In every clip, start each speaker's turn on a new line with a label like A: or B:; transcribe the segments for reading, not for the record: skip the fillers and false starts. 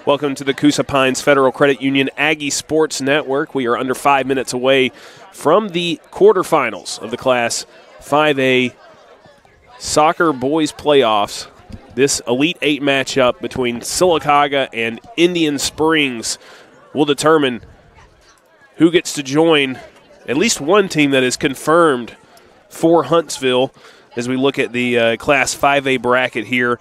A: Welcome to the Coosa Pines Federal Credit Union Aggie Sports Network. We are under 5 minutes away from the quarterfinals of the Class 5A Soccer Boys Playoffs. This Elite 8 matchup between Sylacauga and Indian Springs will determine who gets to join at least one team that is confirmed for Huntsville as we look at the Class 5A bracket here.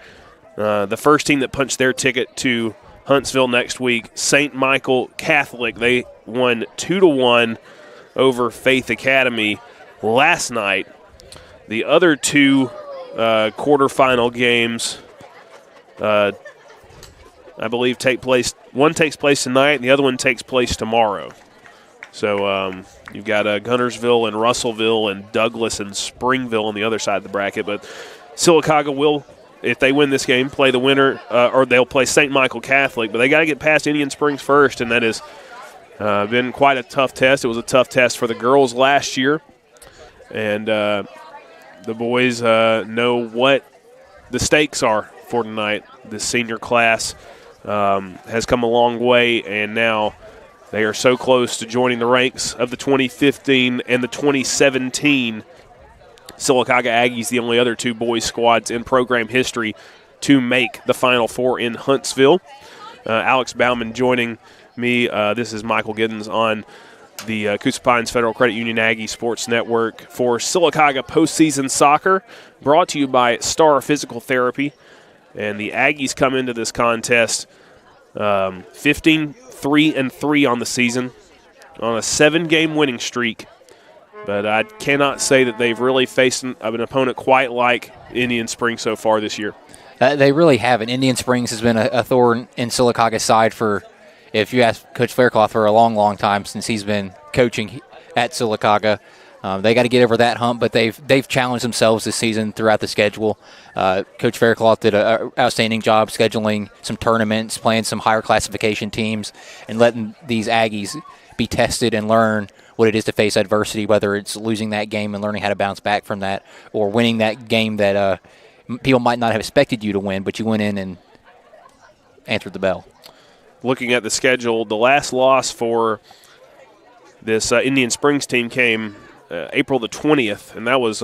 A: The first team that punched their ticket to Huntsville next week, St. Michael Catholic. They won 2-1 over Faith Academy last night. The other two quarterfinal games, I believe, take place. One takes place tonight, and the other one takes place tomorrow. So you've got Gunnersville and Russellville and Douglas and Springville on the other side of the bracket. But Sylacauga will, if they win this game, play the winner, or they'll play St. Michael Catholic. But they got to get past Indian Springs first, and that has been quite a tough test. It was a tough test for the girls last year. And the boys know what the stakes are for tonight. The senior class has come a long way, and now they are so close to joining the ranks of the 2015 and the 2017 Sylacauga Aggies, the only other two boys squads in program history to make the Final Four in Huntsville. Alex Bauman joining me. This is Michael Giddens on the Coosa Pines Federal Credit Union Aggie Sports Network for Sylacauga Postseason Soccer, brought to you by Star Physical Therapy. And the Aggies come into this contest 15-3-3 on the season, on a 7-game winning streak. But I cannot say that they've really faced an opponent quite like Indian Springs so far this year.
B: They really haven't. Indian Springs has been a thorn in Sylacauga's side for, if you ask Coach Faircloth, for a long, long time since he's been coaching at Sylacauga. They got to get over that hump, but they've challenged themselves this season throughout the schedule. Coach Faircloth did an outstanding job scheduling some tournaments, playing some higher classification teams, and letting these Aggies be tested and learn what it is to face adversity, whether it's losing that game and learning how to bounce back from that, or winning that game that people might not have expected you to win, but you went in and answered the bell.
A: Looking at the schedule, the last loss for this Indian Springs team came April the 20th, and that was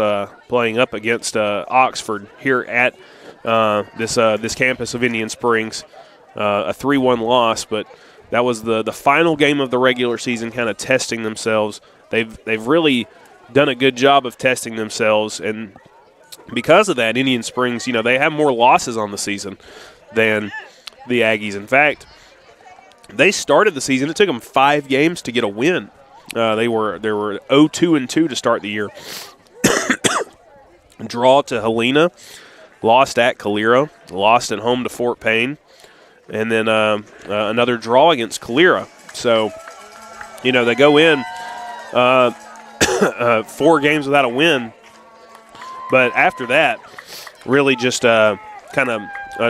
A: playing up against Oxford here at this campus of Indian Springs, a 3-1 loss, but that was the final game of the regular season, kind of testing themselves. They've really done a good job of testing themselves, and because of that, Indian Springs, they have more losses on the season than the Aggies. In fact, they started the season. It took them 5 games to get a win. They were 0-2-2 to start the year. Draw to Helena, lost at Calera, lost at home to Fort Payne, and then another draw against Calera. So, they go in 4 games without a win, but after that, really just kind of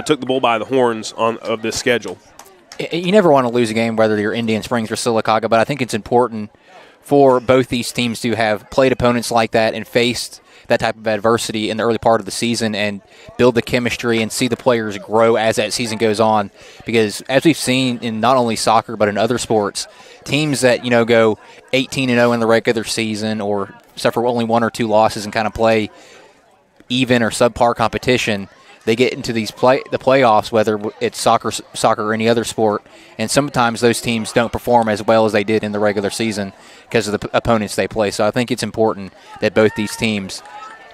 A: took the bull by the horns of this schedule.
B: You never want to lose a game, whether you're Indian Springs or Sylacauga, but I think it's important for both these teams to have played opponents like that and faced that type of adversity in the early part of the season and build the chemistry and see the players grow as that season goes on. Because as we've seen in not only soccer but in other sports, teams that go 18-0 in the regular season or suffer only 1 or 2 losses and kind of play even or subpar competition, they get into the playoffs, whether it's soccer or any other sport, and sometimes those teams don't perform as well as they did in the regular season because of the opponents they play. So I think it's important that both these teams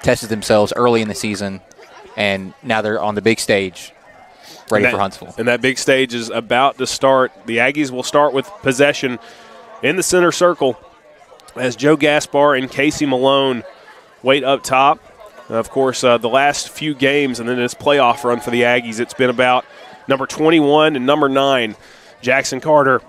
B: tested themselves early in the season, and now they're on the big stage, ready for Huntsville.
A: And that big stage is about to start. The Aggies will start with possession in the center circle as Joe Gaspar and Casey Malone wait up top. Of course, the last few games and then this playoff run for the Aggies, it's been about number 21 and number 9, Jackson Carter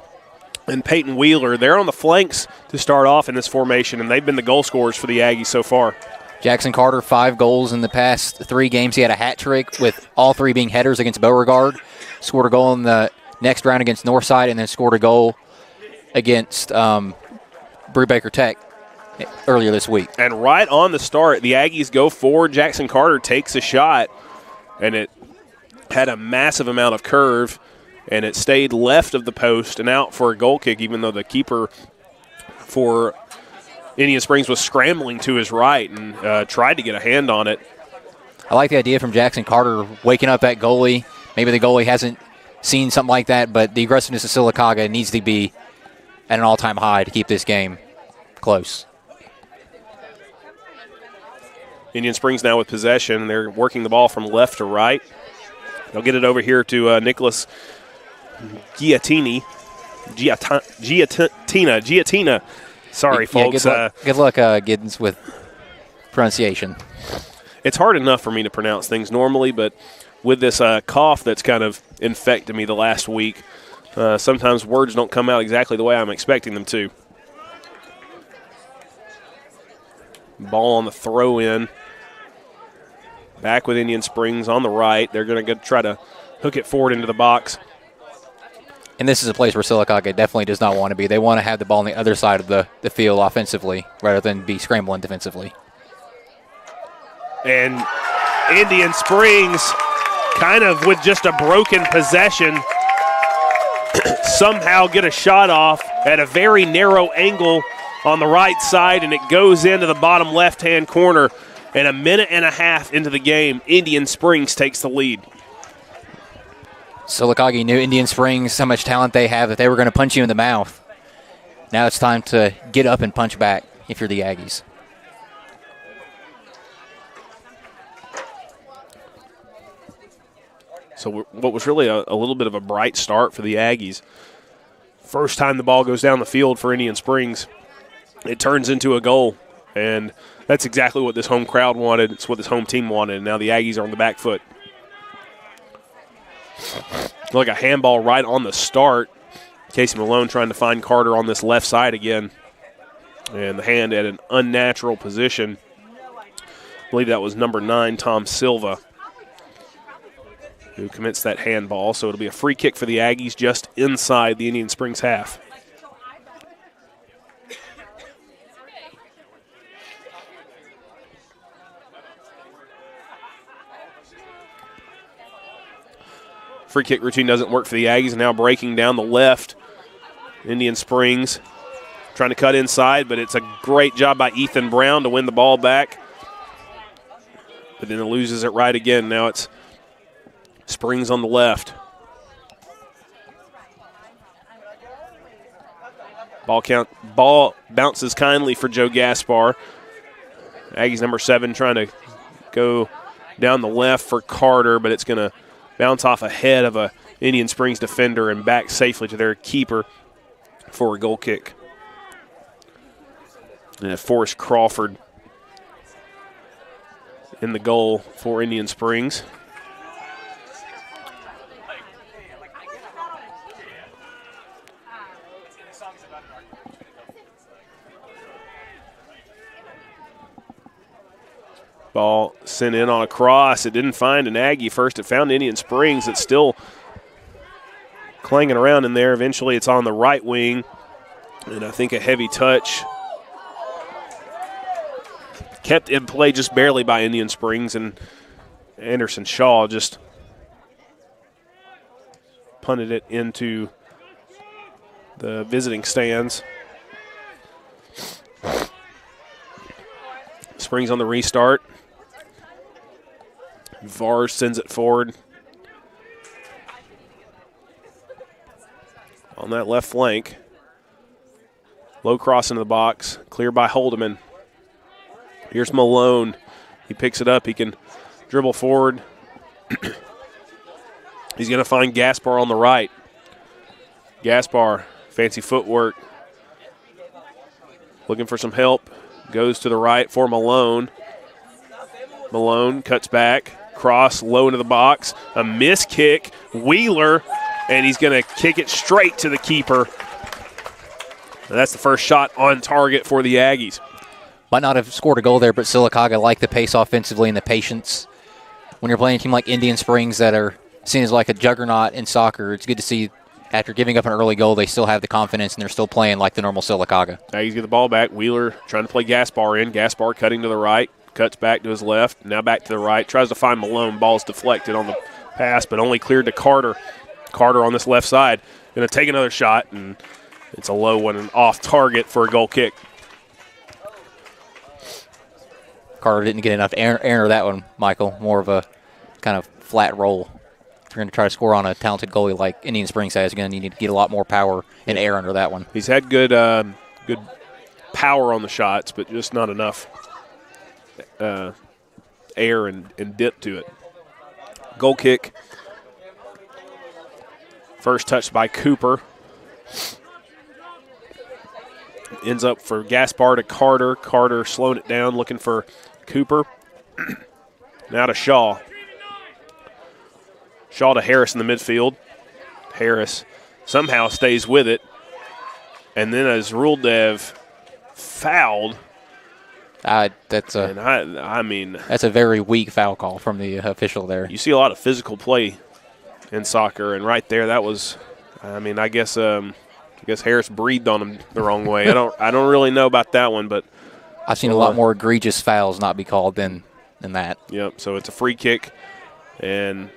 A: and Peyton Wheeler. They're on the flanks to start off in this formation, and they've been the goal scorers for the Aggies so far.
B: Jackson Carter, 5 goals in the past 3 games. He had a hat trick with all 3 being headers against Beauregard. Scored a goal in the next round against Northside, and then scored a goal against Brubaker Tech earlier this week.
A: And right on the start, the Aggies go forward. Jackson Carter takes a shot, and it had a massive amount of curve, and it stayed left of the post and out for a goal kick, even though the keeper for Indian Springs was scrambling to his right and tried to get a hand on it.
B: I like the idea from Jackson Carter waking up that goalie. Maybe the goalie hasn't seen something like that, but the aggressiveness of Sylacauga needs to be at an all-time high to keep this game close.
A: Indian Springs now with possession. They're working the ball from left to right. They'll get it over here to Nicholas Giatina. Sorry, folks.
B: Good luck, Giddens, with pronunciation.
A: It's hard enough for me to pronounce things normally, but with this cough that's kind of infected me the last week, sometimes words don't come out exactly the way I'm expecting them to. Ball on the throw-in. Back with Indian Springs on the right. They're going to try to hook it forward into the box.
B: And this is a place where Sylacauga definitely does not want to be. They want to have the ball on the other side of the field offensively rather than be scrambling defensively.
A: And Indian Springs, kind of with just a broken possession, somehow get a shot off at a very narrow angle on the right side, and it goes into the bottom left-hand corner. And a minute and a half into the game, Indian Springs takes the lead.
B: Sylacauga knew Indian Springs, how much talent they have, that they were going to punch you in the mouth. Now it's time to get up and punch back if you're the Aggies.
A: So what was really a little bit of a bright start for the Aggies. First time the ball goes down the field for Indian Springs, it turns into a goal. And that's exactly what this home crowd wanted. It's what this home team wanted. And now the Aggies are on the back foot. Like a handball right on the start. Casey Malone trying to find Carter on this left side again. And the hand at an unnatural position. I believe that was number 9, Tom Silva, who commits that handball. So it'll be a free kick for the Aggies just inside the Indian Springs half. Free kick routine doesn't work for the Aggies. Now breaking down the left. Indian Springs trying to cut inside, but it's a great job by Ethan Brown to win the ball back. But then it loses it right again. Now it's Springs on the left. Ball bounces kindly for Joe Gaspar. Aggies number 7 trying to go down the left for Carter, but it's going to bounce off ahead of a Indian Springs defender and back safely to their keeper for a goal kick. And Forrest Crawford in the goal for Indian Springs. Ball sent in on a cross. It didn't find an Aggie first. It found Indian Springs. It's still clanging around in there. Eventually it's on the right wing. And I think a heavy touch kept in play just barely by Indian Springs. And Anderson Shaw just punted it into the visiting stands. Springs on the restart. Vars sends it forward. On that left flank. Low cross into the box. Clear by Holdeman. Here's Malone. He picks it up. He can dribble forward. He's going to find Gaspar on the right. Gaspar, fancy footwork. Looking for some help. Goes to the right for Malone. Malone cuts back. Cross low into the box. A miss kick. Wheeler. And he's going to kick it straight to the keeper. And that's the first shot on target for the Aggies.
B: Might not have scored a goal there, but Sylacauga like the pace offensively and the patience. When you're playing a team like Indian Springs that are seen as like a juggernaut in soccer, it's good to see after giving up an early goal, they still have the confidence and they're still playing like the normal Sylacauga.
A: Aggies get the ball back. Wheeler trying to play Gaspar in. Gaspar cutting to the right. Cuts back to his left. Now back to the right. Tries to find Malone. Ball's deflected on the Pass, but only cleared to Carter. Carter on this left side. Going to take another shot, and it's a low one and off target for a goal kick.
B: Carter didn't get enough air that one, Michael. More of a kind of flat roll. If you're going to try to score on a talented goalie like Indian Springs has, you're going to need to get a lot more power and air under that one.
A: He's had good power on the shots, but just not enough air and dip to it. Goal kick. First touch by Cooper. Ends up for Gaspar to Carter. Carter slowing it down, looking for Cooper. Now to Shaw. Shaw to Harris in the midfield. Harris somehow stays with it. And then is ruled to have fouled.
B: That's a very weak foul call from the official there.
A: You see a lot of physical play in soccer, and right there, that was. I guess Harris breathed on him the wrong way. I don't really know about that one, but
B: I've seen a lot more egregious fouls not be called than that.
A: Yep. So it's a free kick, and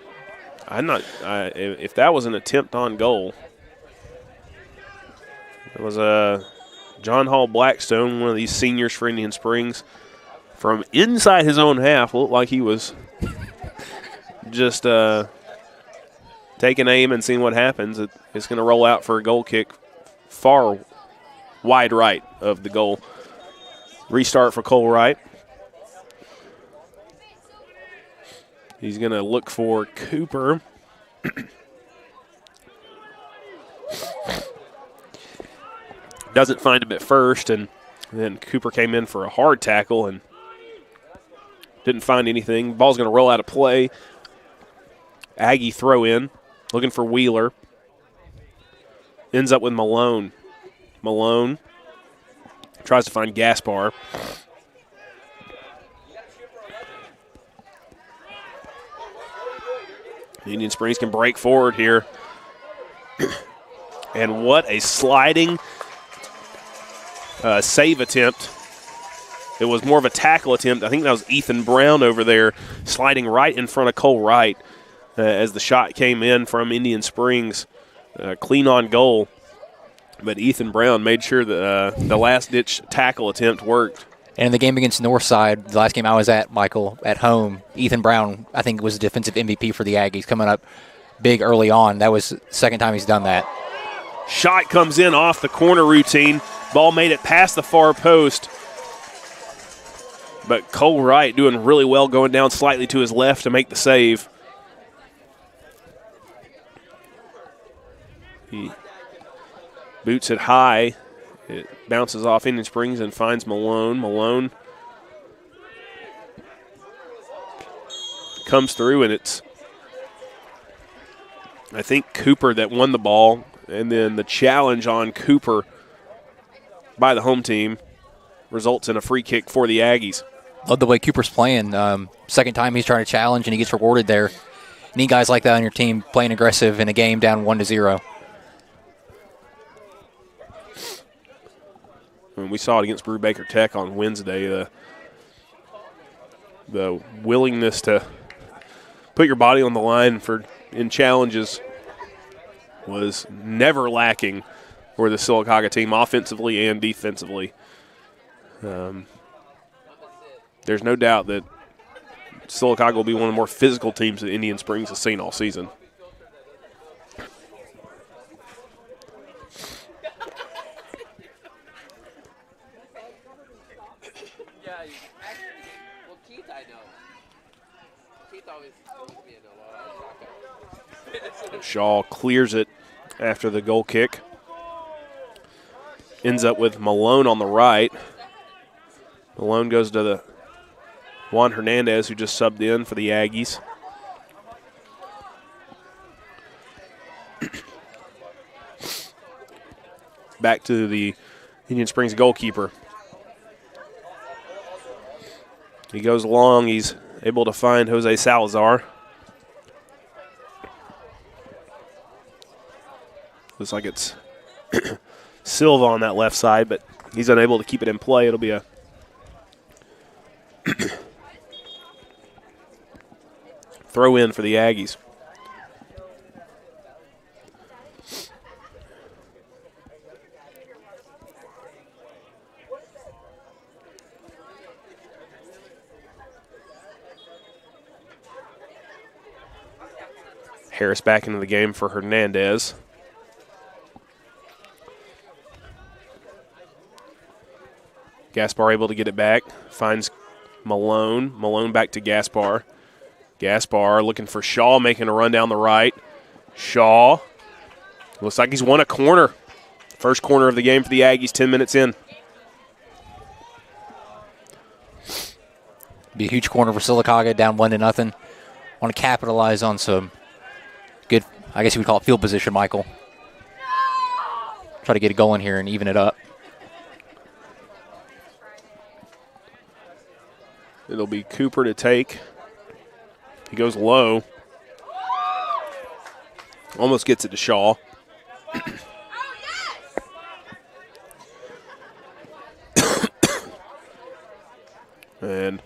A: if that was an attempt on goal, it was John Hall Blackstone, one of these seniors for Indian Springs, from inside his own half, looked like he was just taking aim and seeing what happens. It's going to roll out for a goal kick far wide right of the goal. Restart for Cole Wright. He's going to look for Cooper. Doesn't find him at first, and then Cooper came in for a hard tackle and didn't find anything. Ball's going to roll out of play. Aggie throw in, looking for Wheeler. Ends up with Malone. Malone tries to find Gaspar. Indian Springs can break forward here. And what a sliding save attempt. It was more of a tackle attempt. I think that was Ethan Brown over there sliding right in front of Cole Wright as the shot came in from Indian Springs. Clean on goal. But Ethan Brown made sure that the last-ditch tackle attempt worked.
B: And in the game against Northside, the last game I was at, Michael, at home, Ethan Brown, I think, was the defensive MVP for the Aggies, coming up big early on. That was the second time he's done that.
A: Shot comes in off the corner routine. Ball made it past the far post. But Cole Wright doing really well, going down slightly to his left to make the save. He boots it high. It bounces off Indian Springs and finds Malone. Malone comes through, and it's, I think, Cooper that won the ball. And then the challenge on Cooper by the home team results in a free kick for the Aggies.
B: Love the way Cooper's playing. Second time he's trying to challenge, and he gets rewarded there. Need guys like that on your team playing aggressive in a game down 1-0.
A: And we saw it against Brubaker Tech on Wednesday. The willingness to put your body on the line in challenges was never lacking for the Sylacauga team, offensively and defensively. There's no doubt that Sylacauga will be one of the more physical teams that Indian Springs has seen all season. Shaw clears it after the goal kick. Ends up with Malone on the right. Malone goes to the Juan Hernandez, who just subbed in for the Aggies. Back to the Indian Springs goalkeeper. He goes long. He's able to find Jose Salazar. Looks like it's Silva on that left side, but he's unable to keep it in play. It'll be a throw in for the Aggies. Harris back into the game for Hernandez. Gaspar able to get it back. Finds Malone. Malone back to Gaspar. Gaspar looking for Shaw, making a run down the right. Shaw. Looks like he's won a corner. First corner of the game for the Aggies, 10 minutes in.
B: Be a huge corner for Sylacauga, down 1-0. Want to capitalize on some good, I guess you would call it field position, Michael. Try to get it going here and even it up.
A: It'll be Cooper to take. He goes low. Almost gets it to Shaw. And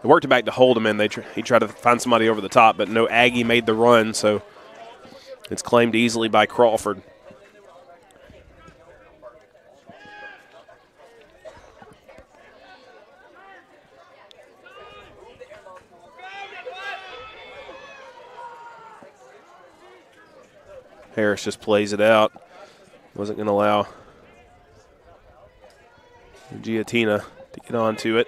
A: they worked it back to Holdeman. He tried to find somebody over the top, but no Aggie made the run, so it's claimed easily by Crawford. Harris just plays it out. Wasn't going to allow Giatina to get onto it.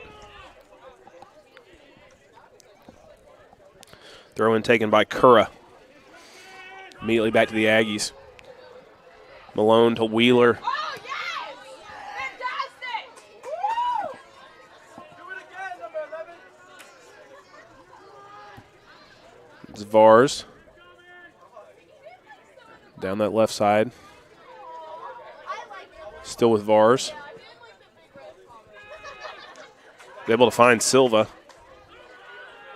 A: Throw in taken by Curra. Immediately back to the Aggies. Malone to Wheeler. It's Vars. Down that left side. Still with Vars. Able to find Silva.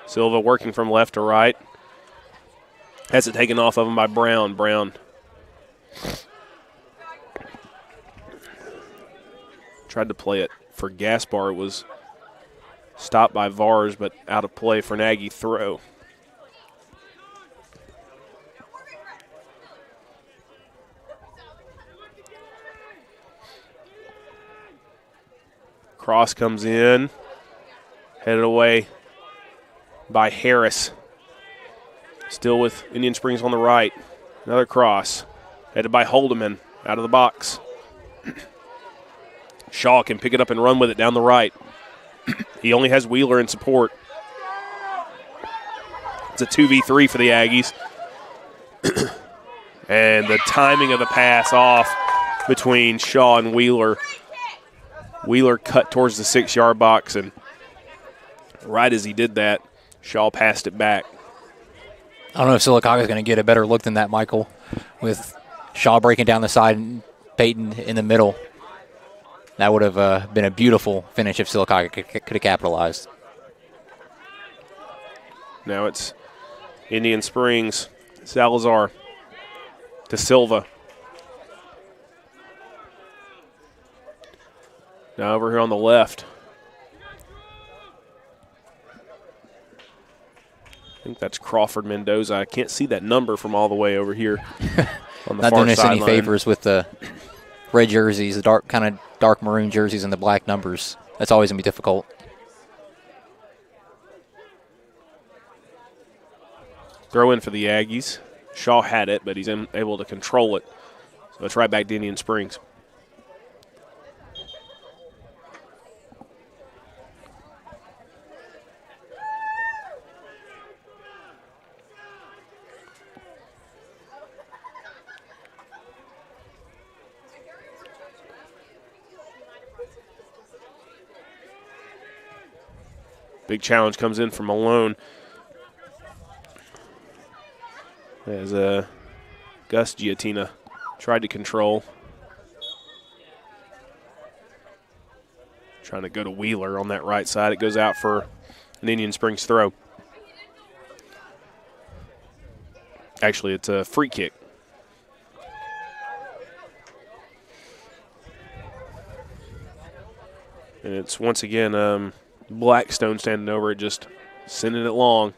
A: Silva working from left to right. Has it taken off of him by Brown. Brown tried to play it for Gaspar. It was stopped by Vars, but out of play for an Aggie throw. Cross comes in, headed away by Harris. Still with Indian Springs on the right. Another cross, headed by Holdeman out of the box. Shaw can pick it up and run with it down the right. He only has Wheeler in support. It's a 2v3 for the Aggies. And the timing of the pass off between Shaw and Wheeler. Wheeler cut towards the 6-yard box, and right as he did that, Shaw passed it back.
B: I don't know if Sylacauga is going to get a better look than that, Michael, with Shaw breaking down the side and Peyton in the middle. That would have been a beautiful finish if Sylacauga could have capitalized.
A: Now it's Indian Springs, Salazar to Silva. Now over here on the left. I think that's Crawford Mendoza. I can't see that number from all the way over here on the
B: Not
A: far
B: doing us any
A: sideline.
B: favors with the red jerseys, the dark maroon jerseys, and the black numbers. That's always going to be difficult.
A: Throw in for the Aggies. Shaw had it, but he's able to control it. So it's right back to Indian Springs. Big challenge comes in from Malone. As Gus Giatina tried to control. Trying to go to Wheeler on that right side. It goes out for an Indian Springs throw. Actually, it's a free kick. And it's once again Blackstone standing over it, just sending it long.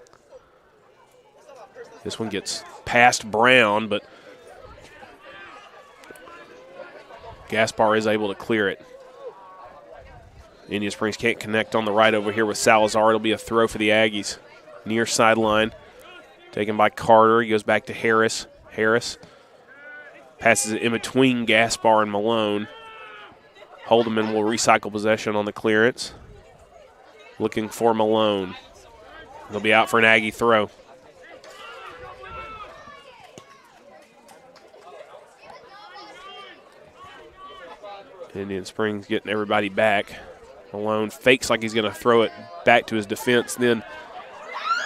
A: This one gets past Brown, but Gaspar is able to clear it. Indian Springs can't connect on the right over here with Salazar. It'll be a throw for the Aggies. Near sideline. Taken by Carter. He goes back to Harris. Harris passes it in between Gaspar and Malone. Holdeman will recycle possession on the clearance. Looking for Malone. He'll be out for an Aggie throw. Indian Springs getting everybody back. Malone fakes like he's going to throw it back to his defense, then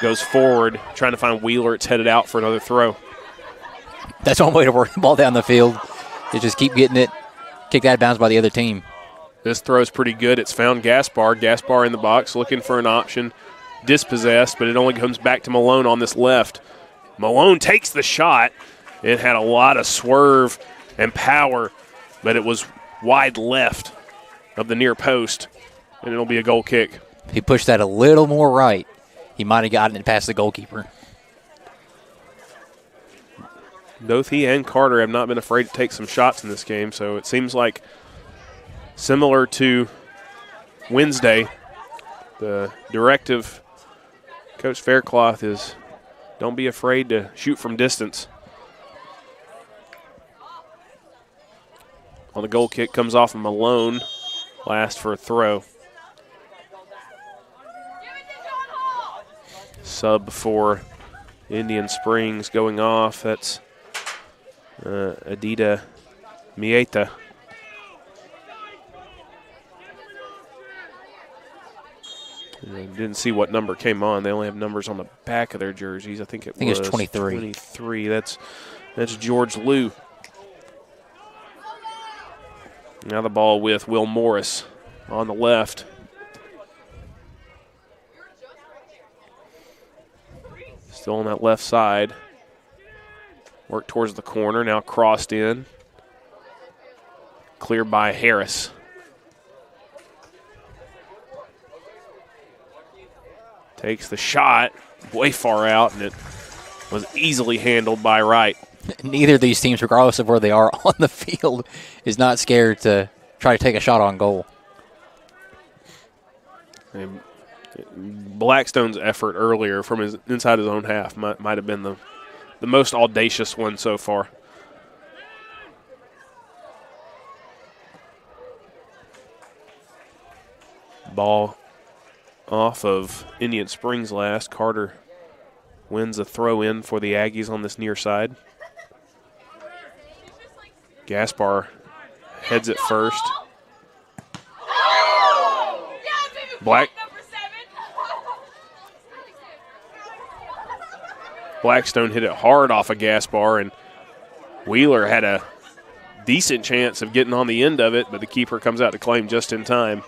A: goes forward, trying to find Wheeler. It's headed out for another throw.
B: That's one way to work the ball down the field, is just keep getting it, kick that out of bounds by the other team.
A: This throw is pretty good. It's found Gaspar. Gaspar in the box looking for an option. Dispossessed, but it only comes back to Malone on this left. Malone takes the shot. It had a lot of swerve and power, but it was wide left of the near post, and it'll be a goal kick.
B: If he pushed that a little more right, he might have gotten it past the goalkeeper.
A: Both he and Carter have not been afraid to take some shots in this game, so it seems like similar to Wednesday, the directive Coach Faircloth is don't be afraid to shoot from distance. On the goal kick comes off of Malone, last for a throw. Sub for Indian Springs going off. That's Adida Mieta. Didn't see what number came on. They only have numbers on the back of their jerseys. I think it's
B: 23.
A: 23. That's George Liu. Now the ball with Will Morris on the left. Still on that left side. Work towards the corner. Now crossed in. Cleared by Harris. Takes the shot way far out, and it was easily handled by Wright.
B: Neither of these teams, regardless of where they are on the field, is not scared to try to take a shot on goal.
A: And Blackstone's effort earlier from his inside his own half might have been the most audacious one so far. Ball off of Indian Springs last. Carter wins a throw in for the Aggies on this near side. Gaspar heads it first. Blackstone hit it hard off of Gaspar, and Wheeler had a decent chance of getting on the end of it, but the keeper comes out to claim just in time.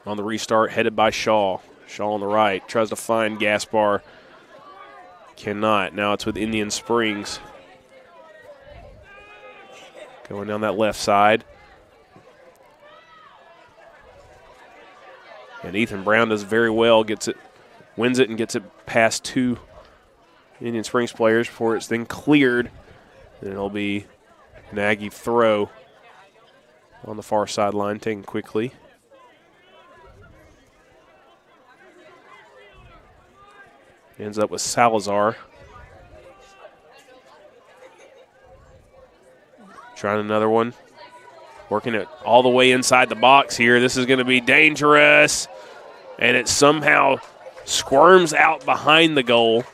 A: On the restart, headed by Shaw. Shaw on the right, tries to find Gaspar. Cannot. Now it's with Indian Springs. Going down that left side. And Ethan Brown does very well, gets it, wins it and gets it past two Indian Springs players before it's then cleared. And it'll be an Aggie throw on the far sideline, taken quickly. Ends up with Salazar. Trying another one. Working it all the way inside the box here. This is going to be dangerous. And it somehow squirms out behind the goal.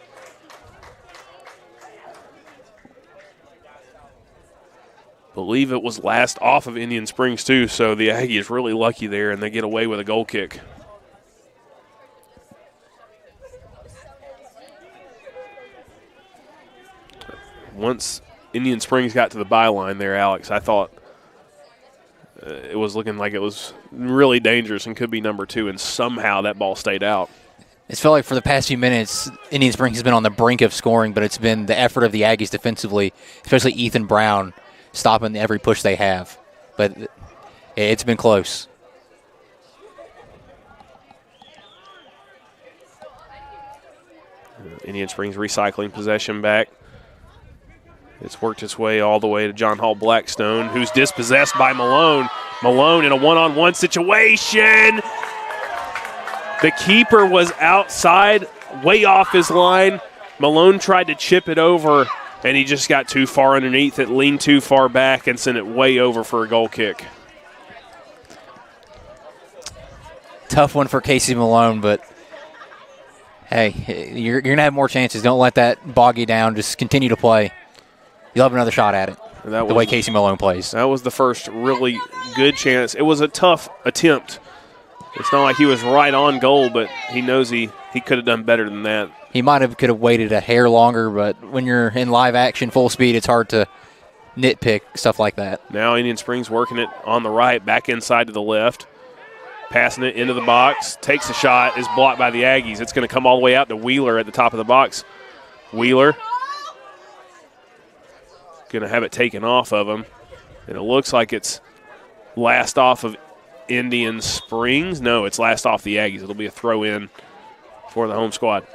A: Believe it was last off of Indian Springs too, so the Aggies really lucky there, and they get away with a goal kick. Once Indian Springs got to the byline there, Alex, I thought it was looking like it was really dangerous and could be number two, and somehow that ball stayed out.
B: It's felt like for the past few minutes, Indian Springs has been on the brink of scoring, but it's been the effort of the Aggies defensively, especially Ethan Brown, stopping every push they have. But it's been close.
A: Indian Springs recycling possession back. It's worked its way all the way to John Hall Blackstone, who's dispossessed by Malone. Malone in a one-on-one situation. The keeper was outside way off his line. Malone tried to chip it over, and he just got too far underneath it, leaned too far back, and sent it way over for a goal kick.
B: Tough one for Casey Malone, but hey, you're going to have more chances. Don't let that bog you down. Just continue to play. You'll have another shot at it, the way Casey Malone plays.
A: That was the first really good chance. It was a tough attempt. It's not like he was right on goal, but he knows he could have done better than that.
B: He could have waited a hair longer, but when you're in live action, full speed, it's hard to nitpick stuff like that.
A: Now Indian Springs working it on the right, back inside to the left. Passing it into the box, takes a shot, is blocked by the Aggies. It's going to come all the way out to Wheeler at the top of the box. Wheeler going to have it taken off of him. And it looks like it's last off of Indian Springs. No, it's last off the Aggies. It'll be a throw-in for the home squad.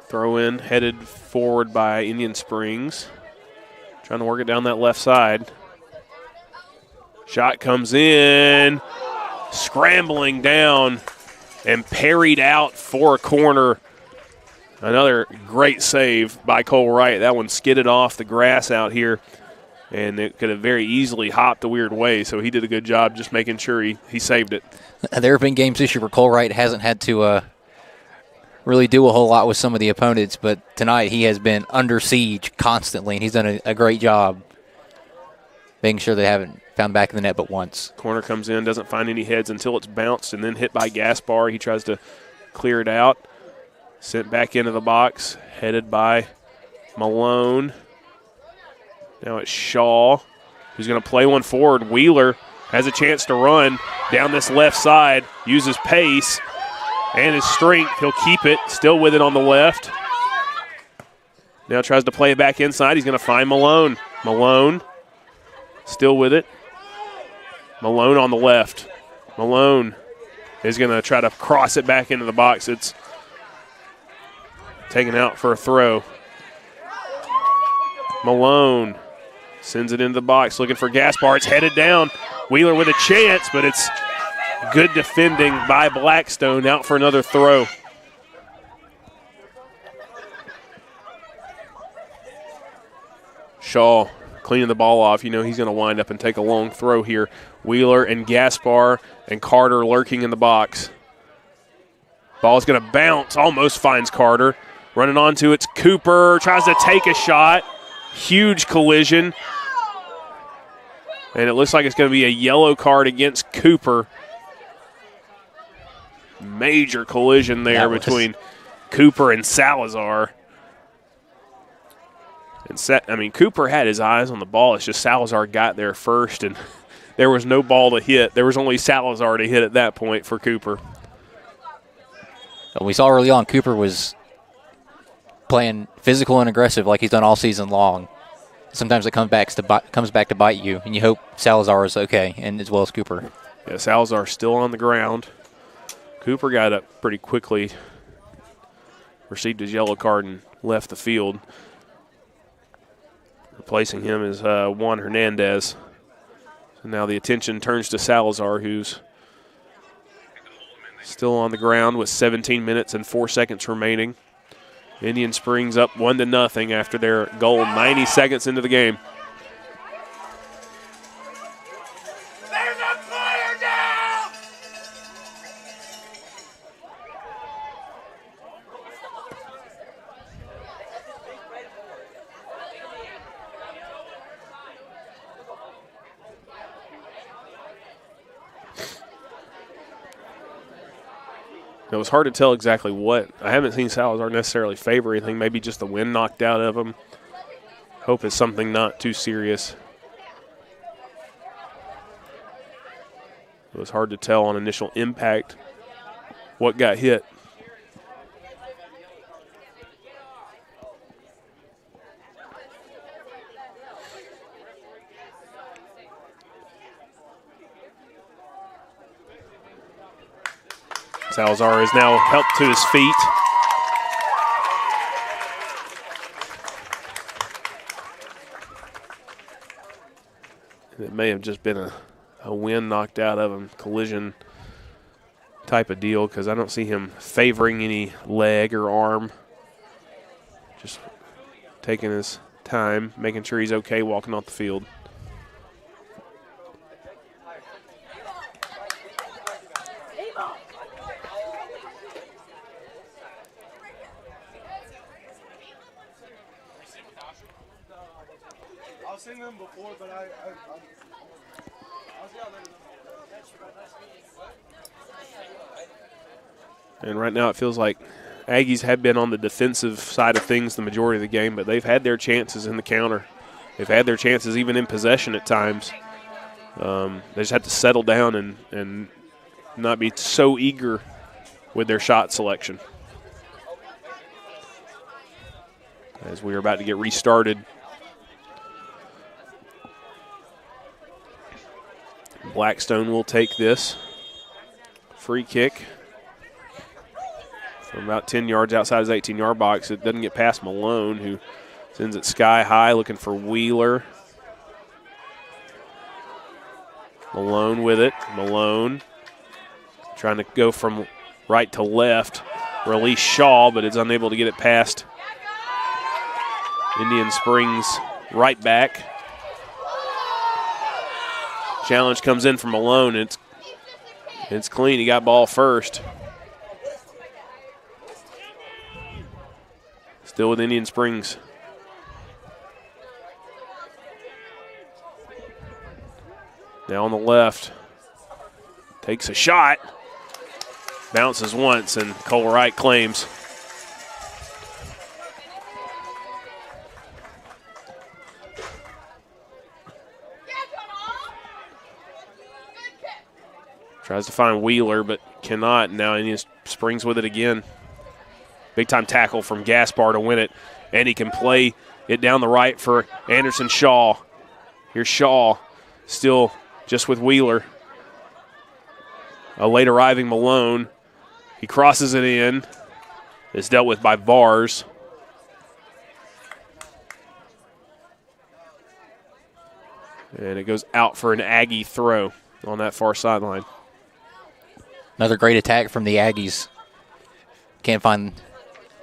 A: Throw in headed forward by Indian Springs. Trying to work it down that left side. Shot comes in. Scrambling down and parried out for a corner. Another great save by Cole Wright. That one skidded off the grass out here, and it could have very easily hopped a weird way, so he did a good job just making sure he saved it.
B: There have been games this year where Cole Wright hasn't had to really do a whole lot with some of the opponents, but tonight he has been under siege constantly, and he's done a great job making sure they haven't found the back of the net but once.
A: Corner comes in, doesn't find any heads until it's bounced and then hit by Gaspar. He tries to clear it out. Sent back into the box, headed by Malone. Now it's Shaw, who's going to play one forward. Wheeler has a chance to run down this left side, uses pace and his strength. He'll keep it, still with it on the left. Now tries to play it back inside. He's going to find Malone. Malone still with it. Malone on the left. Malone is going to try to cross it back into the box. It's taken out for a throw. Malone sends it into the box, looking for Gaspar. It's headed down. Wheeler with a chance, but it's good defending by Blackstone. Out for another throw. Shaw cleaning the ball off. You know he's going to wind up and take a long throw here. Wheeler and Gaspar and Carter lurking in the box. Ball's going to bounce, almost finds Carter. Running onto it's Cooper, tries to take a shot. Huge collision. And it looks like it's going to be a yellow card against Cooper. Major collision there between Cooper and Salazar. And Cooper had his eyes on the ball. It's just Salazar got there first, and there was no ball to hit. There was only Salazar to hit at that point for Cooper.
B: We saw early on Cooper was playing physical and aggressive like he's done all season long. Sometimes it comes back to bite you, and you hope Salazar is okay, and as well as Cooper.
A: Yeah, Salazar still on the ground. Cooper got up pretty quickly, received his yellow card, and left the field. Replacing him is Juan Hernandez. So now the attention turns to Salazar, who's still on the ground with 17 minutes and 4 seconds remaining. Indian Springs up 1-0 after their goal 90 seconds into the game.
C: There's a player down!
A: It was hard to tell exactly what. I haven't seen Salazar necessarily favor anything. Maybe just the wind knocked out of him. Hope it's something not too serious. It was hard to tell on initial impact what got hit. Salazar is now helped to his feet. It may have just been a wind knocked out of him, collision type of deal, because I don't see him favoring any leg or arm. Just taking his time, making sure he's okay walking off the field.
C: I've seen them before, but
A: And right now it feels like Aggies have been on the defensive side of things the majority of the game, but they've had their chances in the counter. They've had their chances even in possession at times. They just have to settle down and not be so eager with their shot selection. As we are about to get restarted. Blackstone will take this. Free kick from about 10 yards outside his 18-yard box. It doesn't get past Malone, who sends it sky high looking for Wheeler. Malone with it. Malone trying to go from right to left. Release Shaw, but is unable to get it past Indian Springs right back. Challenge comes in from Malone. It's clean. He got ball first. Still with Indian Springs. Now on the left. Takes a shot. Bounces once, and Cole Wright claims. Tries to find Wheeler, but cannot. Now Indian Springs with it again. Big-time tackle from Gaspar to win it. And he can play it down the right for Anderson Shaw. Here's Shaw, still just with Wheeler. A late arriving Malone. He crosses it in. It's dealt with by Vars. And it goes out for an Aggie throw on that far sideline.
B: Another great attack from the Aggies. Can't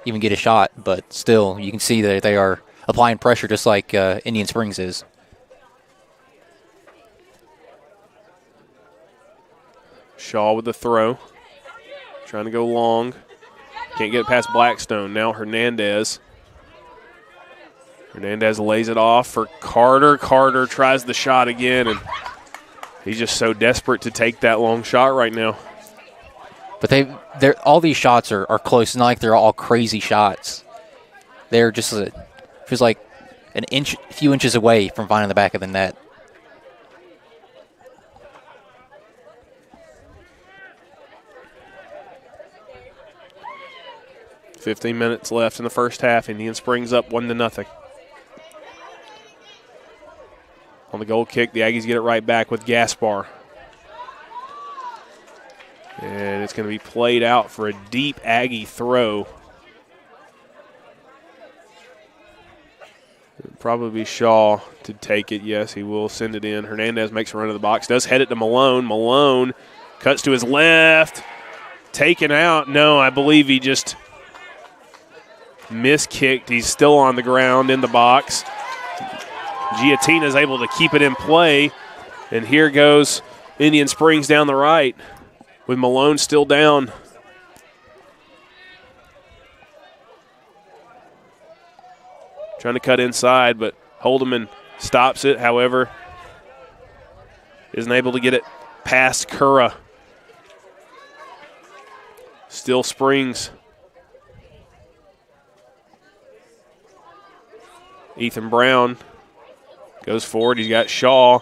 B: even get a shot, but still you can see that they are applying pressure just like Indian Springs is.
A: Shaw with the throw. Trying to go long. Can't get it past Blackstone. Now Hernandez. Hernandez lays it off for Carter. Carter tries the shot again, and he's just so desperate to take that long shot right now.
B: But they're all these shots are close. It's not like they're all crazy shots. They're just feels like a few inches away from finding the back of the net.
A: .15 minutes left in the first half. Indian Springs up 1-0. On the goal kick, the Aggies get it right back with Gaspar. And it's going to be played out for a deep Aggie throw. It'll probably be Shaw to take it. Yes, he will send it in. Hernandez makes a run to the box. Does head it to Malone. Malone cuts to his left. Taken out. No, I believe he just miskicked. He's still on the ground in the box. Giatina is able to keep it in play. And here goes Indian Springs down the right, with Malone still down. Trying to cut inside, but Holdeman stops it. However, isn't able to get it past Curra. Still Springs. Ethan Brown goes forward. He's got Shaw.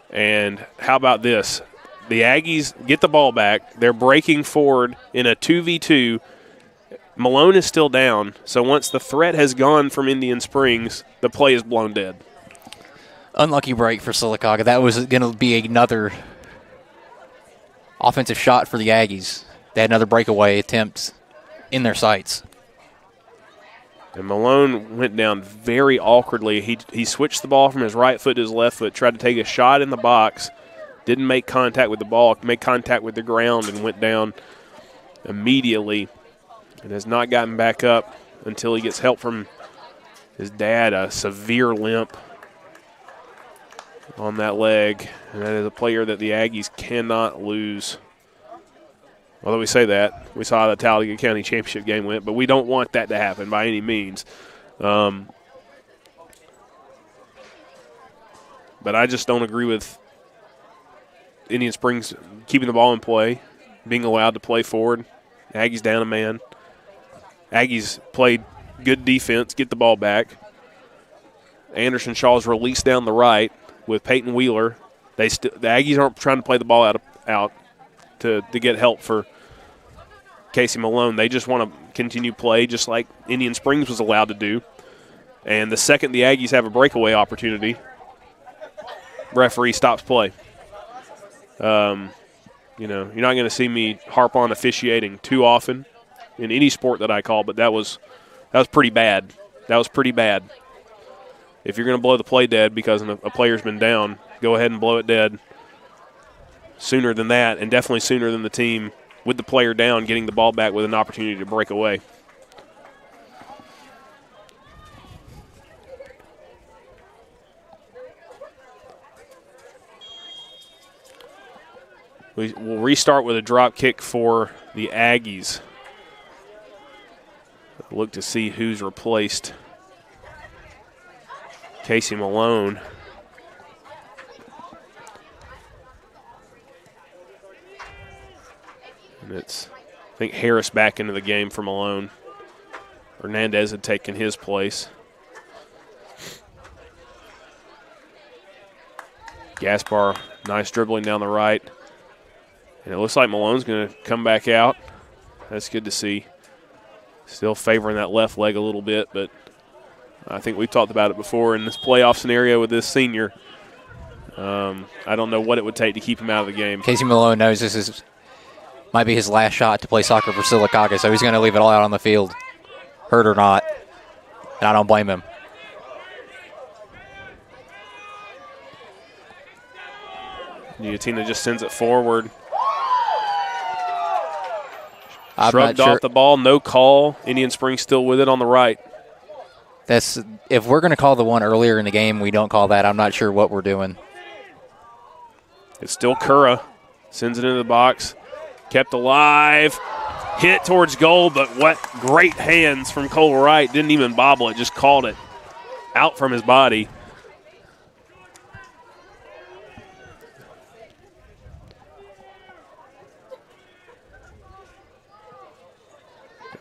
A: And how about this? The Aggies get the ball back. They're breaking forward in a 2v2. Malone is still down. So once the threat has gone from Indian Springs, the play is blown dead.
B: Unlucky break for Sylacauga. That was going to be another offensive shot for the Aggies. they had another breakaway attempt in their sights.
A: And Malone went down very awkwardly. He switched the ball from his right foot to his left foot, tried to take a shot in the box, didn't make contact with the ball, made contact with the ground, and went down immediately, and has not gotten back up until he gets help from his dad, a severe limp on that leg. And that is a player that the Aggies cannot lose. Although we say that, we saw how the Talladega County Championship game went, but we don't want that to happen by any means. But I just don't agree with Indian Springs keeping the ball in play, being allowed to play forward. Aggies down a man. Aggies played good defense, get the ball back. Anderson Shaw's released down the right with Peyton Wheeler. The Aggies aren't trying to play the ball out to get help for Casey Malone. They just want to continue play just like Indian Springs was allowed to do. And the second the Aggies have a breakaway opportunity, referee stops play. You're not going to see me harp on officiating too often in any sport that I call, but that was pretty bad. That was pretty bad. If you're going to blow the play dead because a player's been down, go ahead and blow it dead sooner than that, and definitely sooner than the team with the player down getting the ball back with an opportunity to break away. We'll restart with a drop kick for the Aggies. Look to see who's replaced Casey Malone. And it's, I think, Harris back into the game for Malone. Hernandez had taken his place. Gaspar, nice dribbling down the right. And it looks like Malone's going to come back out. That's good to see. Still favoring that left leg a little bit, but I think we've talked about it before in this playoff scenario with this senior. I don't know what it would take to keep him out of the game.
B: Casey Malone knows this might be his last shot to play soccer for Sylacauga, so he's going to leave it all out on the field, hurt or not, and I don't blame him.
A: Niutina just sends it forward.
B: Shrugged
A: off the ball, no call. Indian Springs still with it on the right.
B: If we're going to call the one earlier in the game, we don't call that. I'm not sure what we're doing.
A: It's still Curra. Sends it into the box. Kept alive. Hit towards goal, but what great hands from Cole Wright. Didn't even bobble it, just called it out from his body.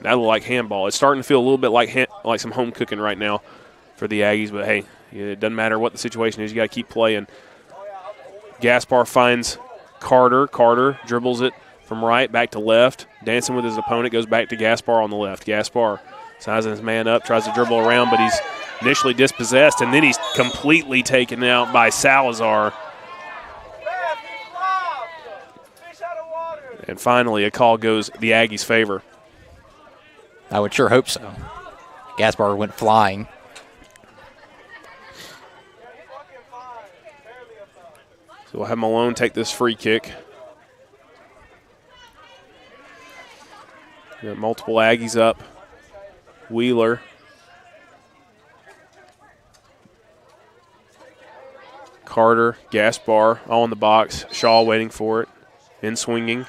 A: That looked like handball. It's starting to feel a little bit like some home cooking right now for the Aggies, but hey, it doesn't matter what the situation is. You got to keep playing. Gaspar finds Carter. Carter dribbles it from right back to left, dancing with his opponent, goes back to Gaspar on the left. Gaspar sizing his man up, tries to dribble around, but he's initially dispossessed, and then he's completely taken out by Salazar. And finally, a call goes the Aggies' favor.
B: I would sure hope so. Gaspar went flying.
A: So we'll have Malone take this free kick. We got multiple Aggies up. Wheeler. Carter, Gaspar, all in the box. Shaw waiting for it. In swinging.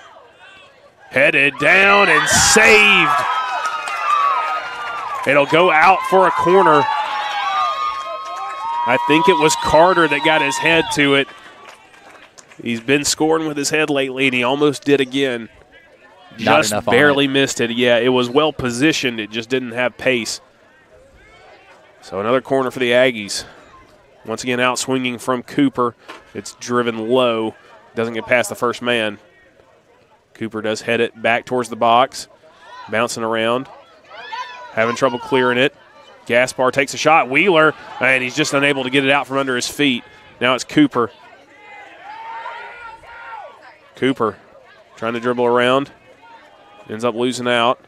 A: Headed down and saved. It'll go out for a corner. I think it was Carter that got his head to it. He's been scoring with his head lately, and he almost did again. Just barely missed it. Yeah, it was well positioned. It just didn't have pace. So another corner for the Aggies. Once again, out swinging from Cooper. It's driven low. Doesn't get past the first man. Cooper does head it back towards the box. Bouncing around. Having trouble clearing it. Gaspar takes a shot. Wheeler, and he's just unable to get it out from under his feet. Now it's Cooper. Cooper trying to dribble around. ends up losing out.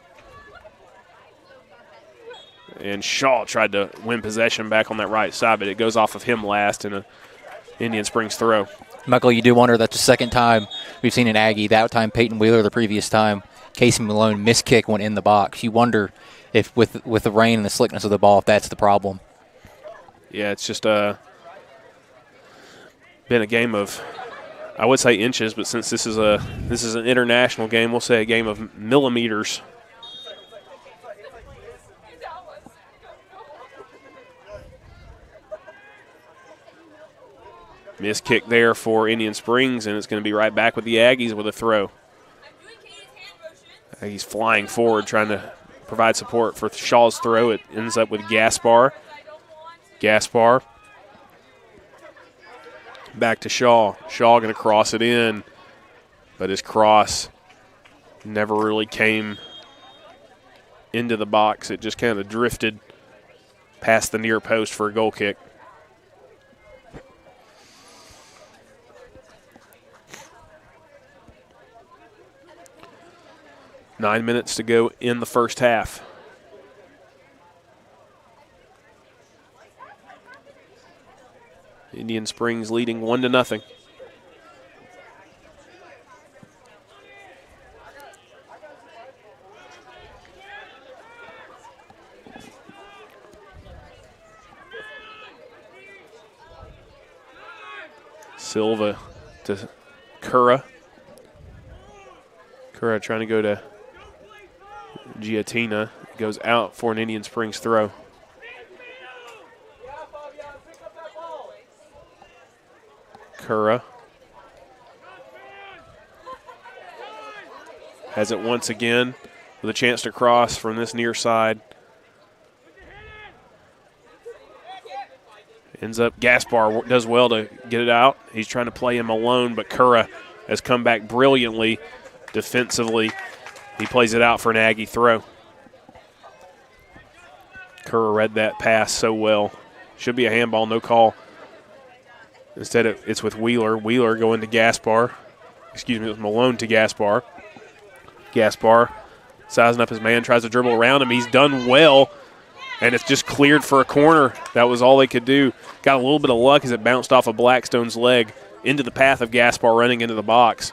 A: And Shaw tried to win possession back on that right side, but it goes off of him last in a Indian Springs throw.
B: Michael, you do wonder that's the second time we've seen an Aggie. That time Peyton Wheeler, the previous time Casey Malone missed kick went in the box. You wonder if with the rain and the slickness of the ball, if that's the problem.
A: Yeah, it's just been a game of, I would say inches, but since this is an international game, we'll say a game of millimeters. Missed kick there for Indian Springs, and it's going to be right back with the Aggies with a throw. Aggies flying forward, trying to provide support for Shaw's throw. It ends up with Gaspar. Gaspar back to Shaw. Shaw going to cross it in, but his cross never really came into the box. It just kind of drifted past the near post for a goal kick. Nine minutes to go in the first half. Indian Springs leading 1-0. Silva to Curra. Curra trying to go to Giatina. Goes out for an Indian Springs throw. Curra has it once again with a chance to cross from this near side. Ends up, Gaspar does well to get it out. He's trying to play him alone, but Curra has come back brilliantly defensively. He plays it out for an Aggie throw. Curra read that pass so well. Should be a handball, no call. Instead, it's with Wheeler. Wheeler going to Gaspar. Excuse me, it's Malone to Gaspar. Gaspar sizing up his man, tries to dribble around him. He's done well, and it's just cleared for a corner. That was all they could do. Got a little bit of luck as it bounced off of Blackstone's leg into the path of Gaspar running into the box.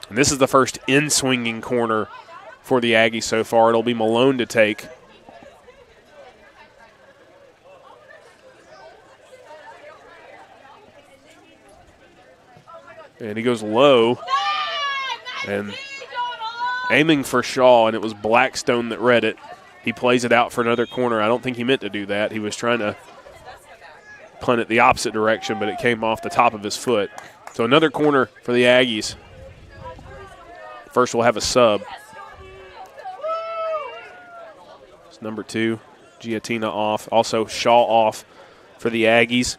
A: And this is the first in-swinging corner for the Aggies so far. It'll be Malone to take. And he goes low and aiming for Shaw, and it was Blackstone that read it. He plays it out for another corner. I don't think he meant to do that. He was trying to punt it the opposite direction, but it came off the top of his foot. So another corner for the Aggies. First we'll have a sub. It's number 2, Giatina off. Also Shaw off for the Aggies.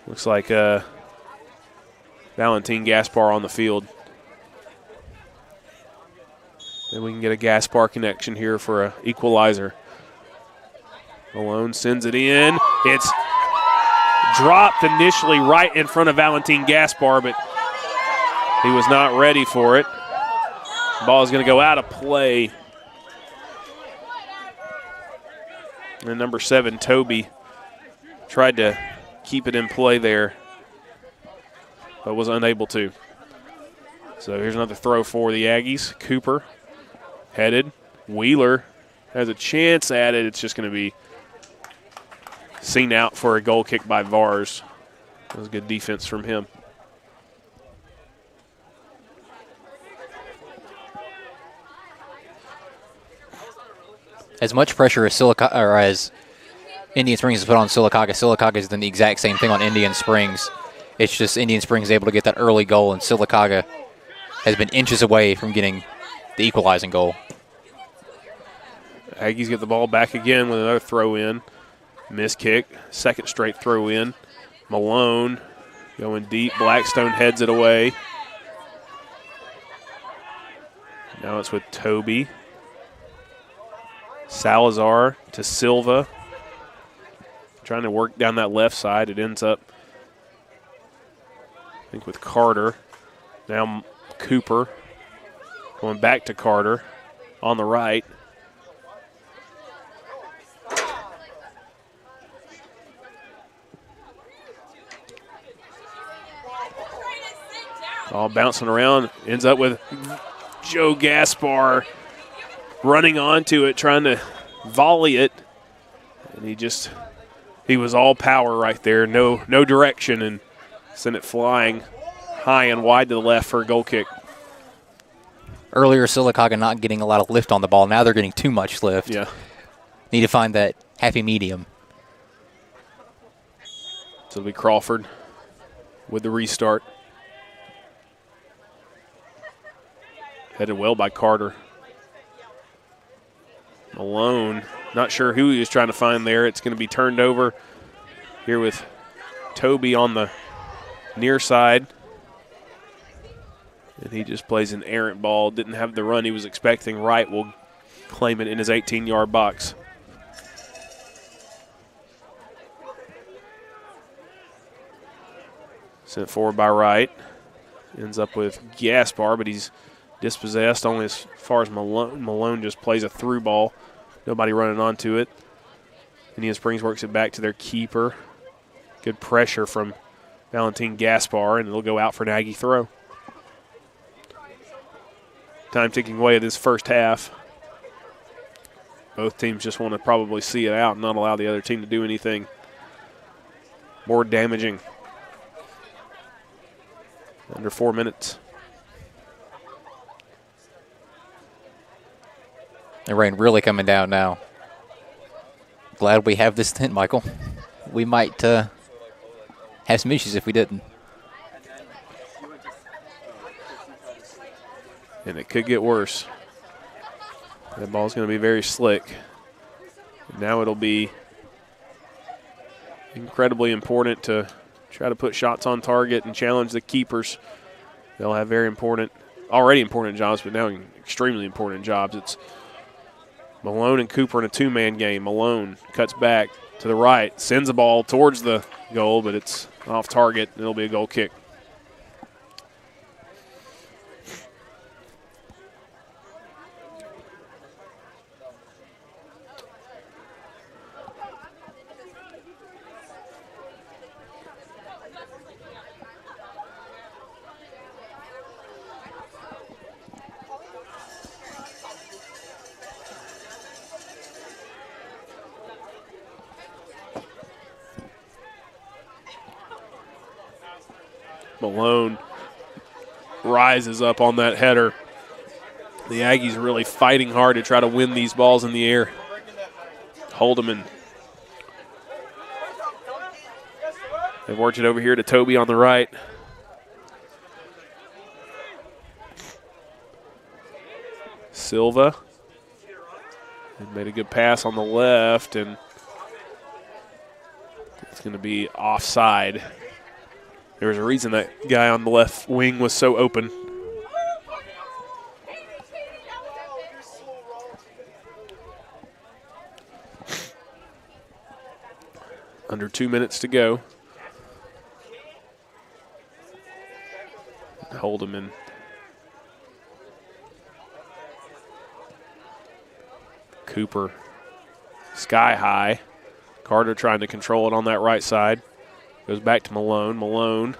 A: Looks like Valentin Gaspar on the field. Then we can get a Gaspar connection here for an equalizer. Malone sends it in. It's dropped initially right in front of Valentin Gaspar, but he was not ready for it. Ball is going to go out of play. And number 7, Toby, tried to keep it in play there, but was unable to. So here's another throw for the Aggies. Cooper headed. Wheeler has a chance at it. It's just going to be seen out for a goal kick by Vars. That was good defense from him.
B: As much pressure as as Indian Springs has put on Sylacauga, Sylacauga has done the exact same thing on Indian Springs. It's just Indian Springs able to get that early goal, and Sylacauga has been inches away from getting the equalizing goal.
A: Aggies get the ball back again with another throw in. Miss kick, second straight throw in. Malone going deep. Blackstone heads it away. Now it's with Toby. Salazar to Silva. Trying to work down that left side. It ends up, I think, with Carter. Now Cooper. Going back to Carter on the right. All bouncing around, ends up with Joe Gaspar running onto it, trying to volley it. And he was all power right there, no direction, and sent it flying high and wide to the left for a goal kick.
B: Earlier, Sylacauga not getting a lot of lift on the ball. Now they're getting too much lift.
A: Yeah.
B: Need to find that happy medium.
A: So it'll be Crawford with the restart. Headed well by Carter. Malone, not sure who he was trying to find there. It's going to be turned over here with Toby on the near side. And he just plays an errant ball. Didn't have the run he was expecting. Wright will claim it in his 18-yard box. Sent forward by Wright. Ends up with Gaspar, but he's dispossessed only as far as Malone. Malone just plays a through ball. Nobody running onto it. Indian Springs works it back to their keeper. Good pressure from Valentin Gaspar, and it'll go out for an Aggie throw. Time ticking away at this first half. Both teams just want to probably see it out and not allow the other team to do anything more damaging. Under 4 minutes.
B: The rain really coming down now. Glad we have this tent, Michael. We might have some issues if we didn't.
A: And it could get worse. That ball's going to be very slick. Now it'll be incredibly important to try to put shots on target and challenge the keepers. They'll have already important jobs, but now extremely important jobs. It's Malone and Cooper in a two-man game. Malone cuts back to the right, sends the ball towards the goal, but it's off target, and it'll be a goal kick. Malone rises up on that header. The Aggies really fighting hard to try to win these balls in the air. Holdeman. They've worked it over here to Toby on the right. Silva. They made a good pass on the left, and it's going to be offside. There was a reason that guy on the left wing was so open. Under 2 minutes to go. Holdeman. Cooper. Sky high. Carter trying to control it on that right side. Goes back to Malone. Malone.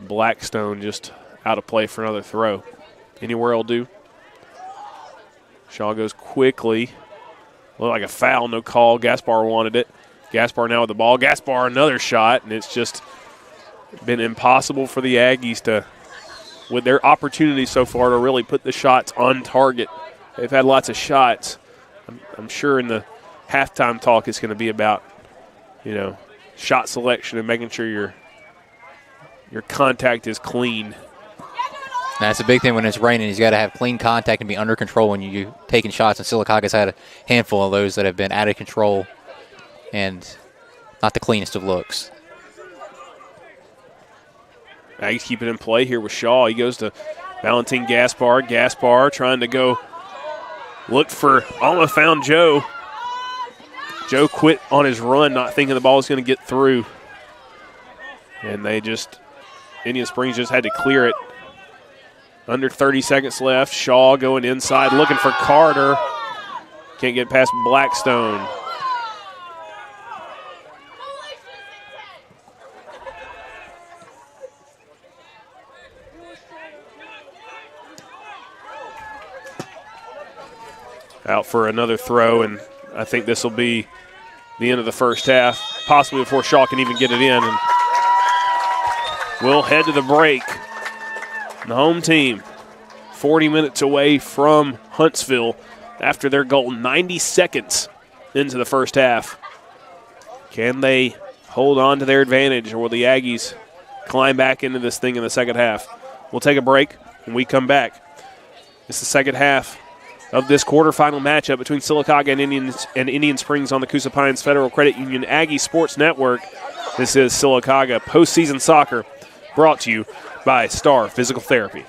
A: Blackstone just out of play for another throw. Anywhere will do. Shaw goes quickly. Looked like a foul, no call. Gaspar wanted it. Gaspar now with the ball. Gaspar another shot, and it's just been impossible for the Aggies to, with their opportunities so far, to really put the shots on target. They've had lots of shots. I'm sure in the halftime talk it's going to be about, shot selection and making sure your contact is clean.
B: That's a big thing when it's raining. He's got to have clean contact and be under control when you're taking shots. And Sylacauga's had a handful of those that have been out of control and not the cleanest of looks.
A: Aggies keep it in play here with Shaw. He goes to Valentin Gaspar. Gaspar trying to go look for, almost found Joe. Joe quit on his run, not thinking the ball was going to get through. And Indian Springs just had to clear it. Under 30 seconds left. Shaw going inside, looking for Carter. Can't get past Blackstone. Out for another throw, and I think this will be the end of the first half, possibly before Shaw can even get it in. And we'll head to the break. The home team, 40 minutes away from Huntsville after their goal, 90 seconds into the first half. Can they hold on to their advantage, or will the Aggies climb back into this thing in the second half? We'll take a break when we come back. It's the second half of this quarterfinal matchup between Sylacauga and Indian Springs on the Coosa Pines Federal Credit Union Aggie Sports Network. This is Sylacauga Postseason Soccer, brought to you by Star Physical Therapy.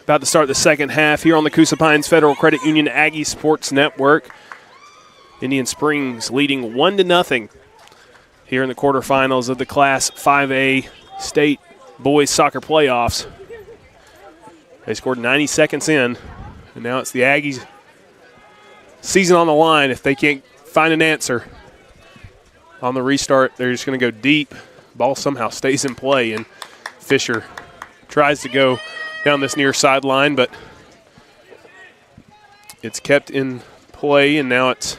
A: About to start the second half here on the Coosa Pines Federal Credit Union Aggie Sports Network. Indian Springs leading 1-0 here in the quarterfinals of the Class 5A State Boys Soccer Playoffs. They scored 90 seconds in, and now it's the Aggies' season on the line. If they can't find an answer on the restart, they're just going to go deep. Ball somehow stays in play, and Fisher tries to go down this near sideline, but it's kept in play, and now it's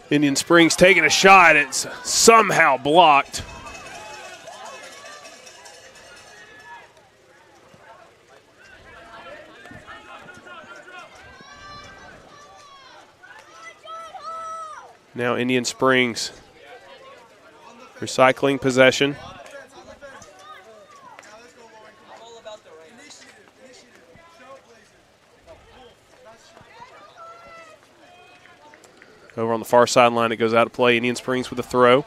A: Indian Springs taking a shot. It's somehow blocked. Now Indian Springs recycling possession. Over on the far sideline, it goes out of play. Indian Springs with a throw.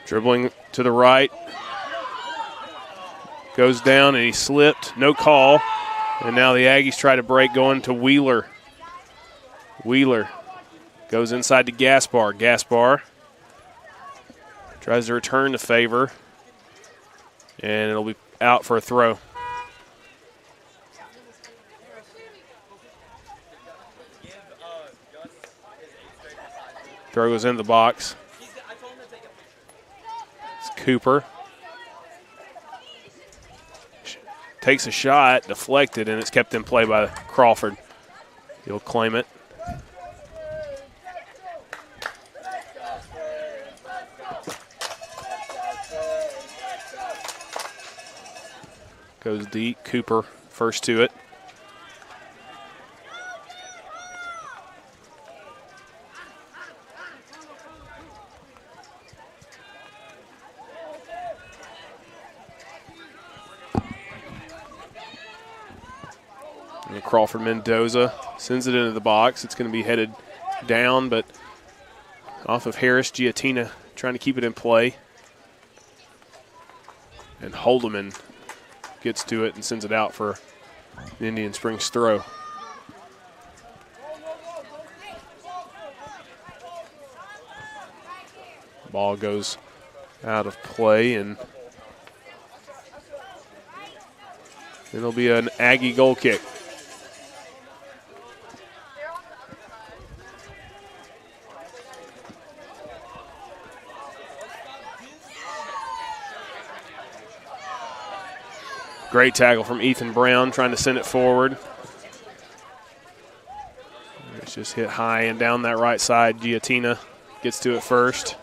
A: Dribbling to the right. Goes down and he slipped. No call. And now the Aggies try to break, going to Wheeler. Wheeler goes inside to Gaspar. Gaspar tries to return the favor. And it'll be out for a throw. Throw goes into the box. Cooper takes a shot, deflected, and it's kept in play by Crawford. He'll claim it. Goes deep. Cooper first to it. Crawford Mendoza sends it into the box. It's going to be headed down, but off of Harris. Giatina trying to keep it in play. And Holdeman gets to it and sends it out for the Indian Springs throw. Ball goes out of play, and it'll be an Aggie goal kick. Great tackle from Ethan Brown, trying to send it forward. It's just hit high and down that right side. Giatina gets to it first.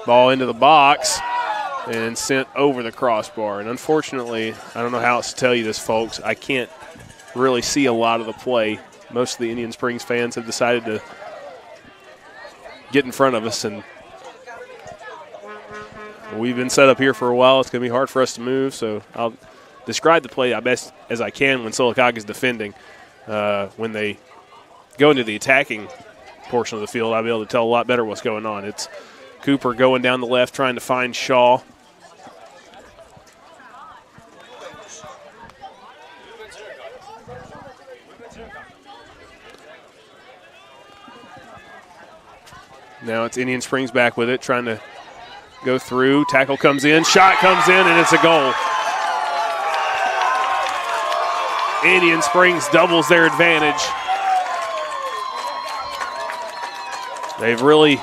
A: Ball into the box and sent over the crossbar. And unfortunately, I don't know how else to tell you this, folks, I can't really see a lot of the play. Most of the Indian Springs fans have decided to get in front of us, and we've been set up here for a while. It's going to be hard for us to move, so I'll describe the play as best as I can when Sylacauga is defending. When they go into the attacking portion of the field, I'll be able to tell a lot better what's going on. It's Cooper going down the left, trying to find Shaw. Now it's Indian Springs back with it, trying to go through. Tackle comes in, shot comes in, and it's a goal. Indian Springs doubles their advantage. They've really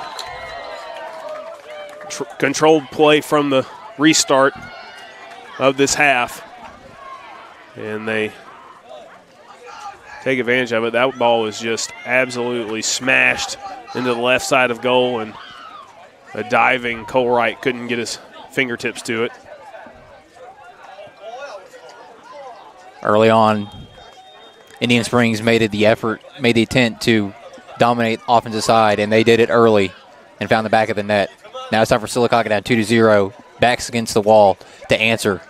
A: controlled play from the restart of this half, and they take advantage of it. That ball was just absolutely smashed into the left side of goal, and a diving Cole Wright couldn't get his fingertips to it.
B: Early on, Indian Springs made the attempt to dominate offensive side, and they did it early and found the back of the net. Now it's time for Sylacauga down 2-0. Backs against the wall to answer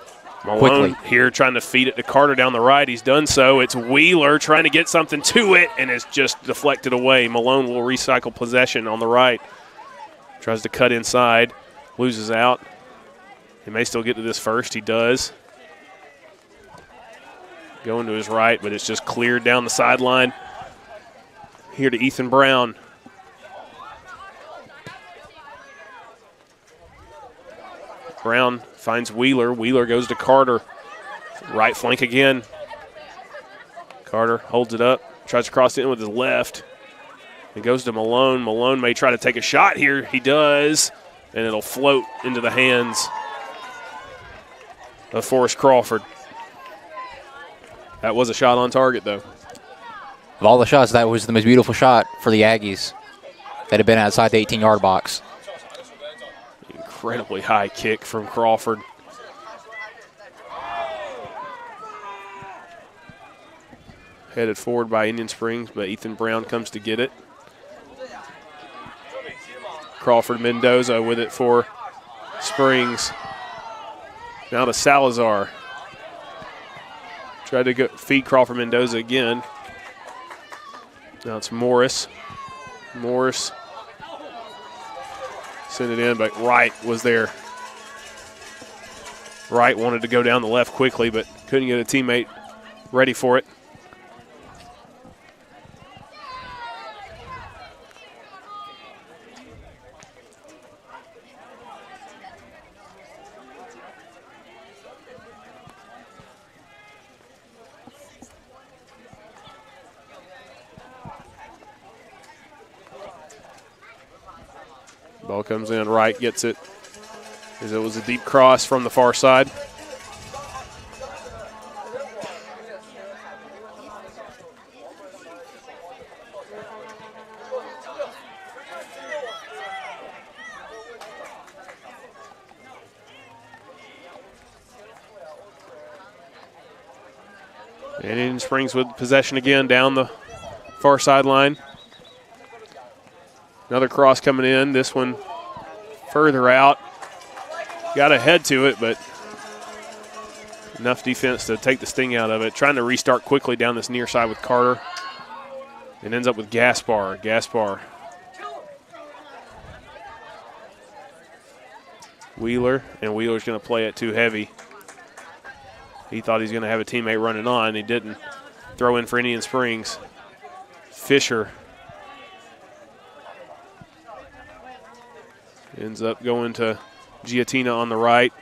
A: Malone
B: quickly.
A: here trying to feed it to Carter down the right. He's done so. It's Wheeler trying to get something to it, and it's just deflected away. Malone will recycle possession on the right. Tries to cut inside. Loses out. He may still get to this first. He does. Going to his right, but it's just cleared down the sideline. Here to Ethan Brown. Brown finds Wheeler. Wheeler goes to Carter. Right flank again. Carter holds it up. Tries to cross it in with his left. It goes to Malone. Malone may try to take a shot here. He does. And it'll float into the hands of Forrest Crawford. That was a shot on target, though.
B: Of all the shots, that was the most beautiful shot for the Aggies that had been outside the 18-yard box.
A: Incredibly high kick from Crawford. Headed forward by Indian Springs, but Ethan Brown comes to get it. Crawford Mendoza with it for Springs. Now to Salazar. Tried to feed Crawford Mendoza again. Now it's Morris. Morris sent it in, but Wright was there. Wright wanted to go down the left quickly, but couldn't get a teammate ready for it. Ball comes in, Wright gets it. As it was a deep cross from the far side. And Indian Springs with possession again down the far sideline. Another cross coming in. This one further out. Got a head to it, but enough defense to take the sting out of it. Trying to restart quickly down this near side with Carter. And ends up with Gaspar. Gaspar. Wheeler, and Wheeler's going to play it too heavy. He thought he was going to have a teammate running on. He didn't. Throw in for Indian Springs. Fisher ends up going to Giatina on the right.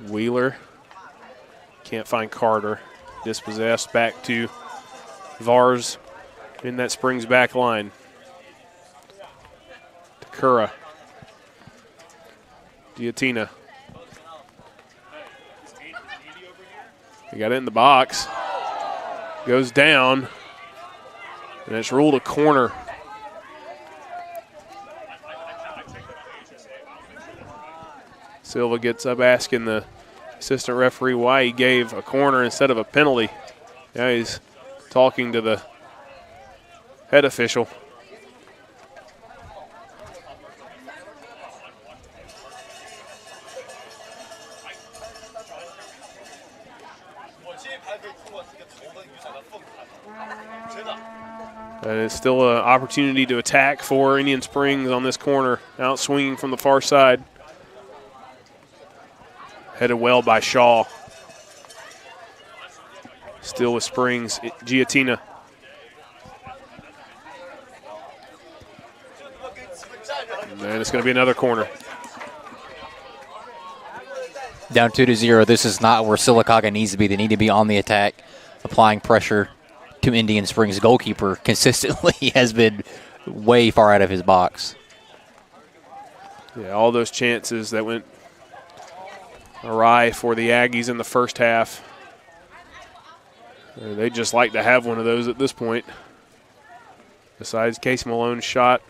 A: Wheeler can't find Carter. Dispossessed back to Vars in that Springs back line. Takura. Giatina. He got it in the box. Goes down. And it's ruled a corner. Silva gets up asking the assistant referee why he gave a corner instead of a penalty. Now he's talking to the head official. And it's still an opportunity to attack for Indian Springs on this corner. Out swinging from the far side. Headed well by Shaw. Still with Springs, Giatina. And it's going to be another corner.
B: Down 2-0. This is not where Sylacauga needs to be. They need to be on the attack, applying pressure to Indian Springs. Goalkeeper consistently has been way far out of his box.
A: Yeah, all those chances that went awry for the Aggies in the first half. They just like to have one of those at this point. Besides Casey Malone's shot,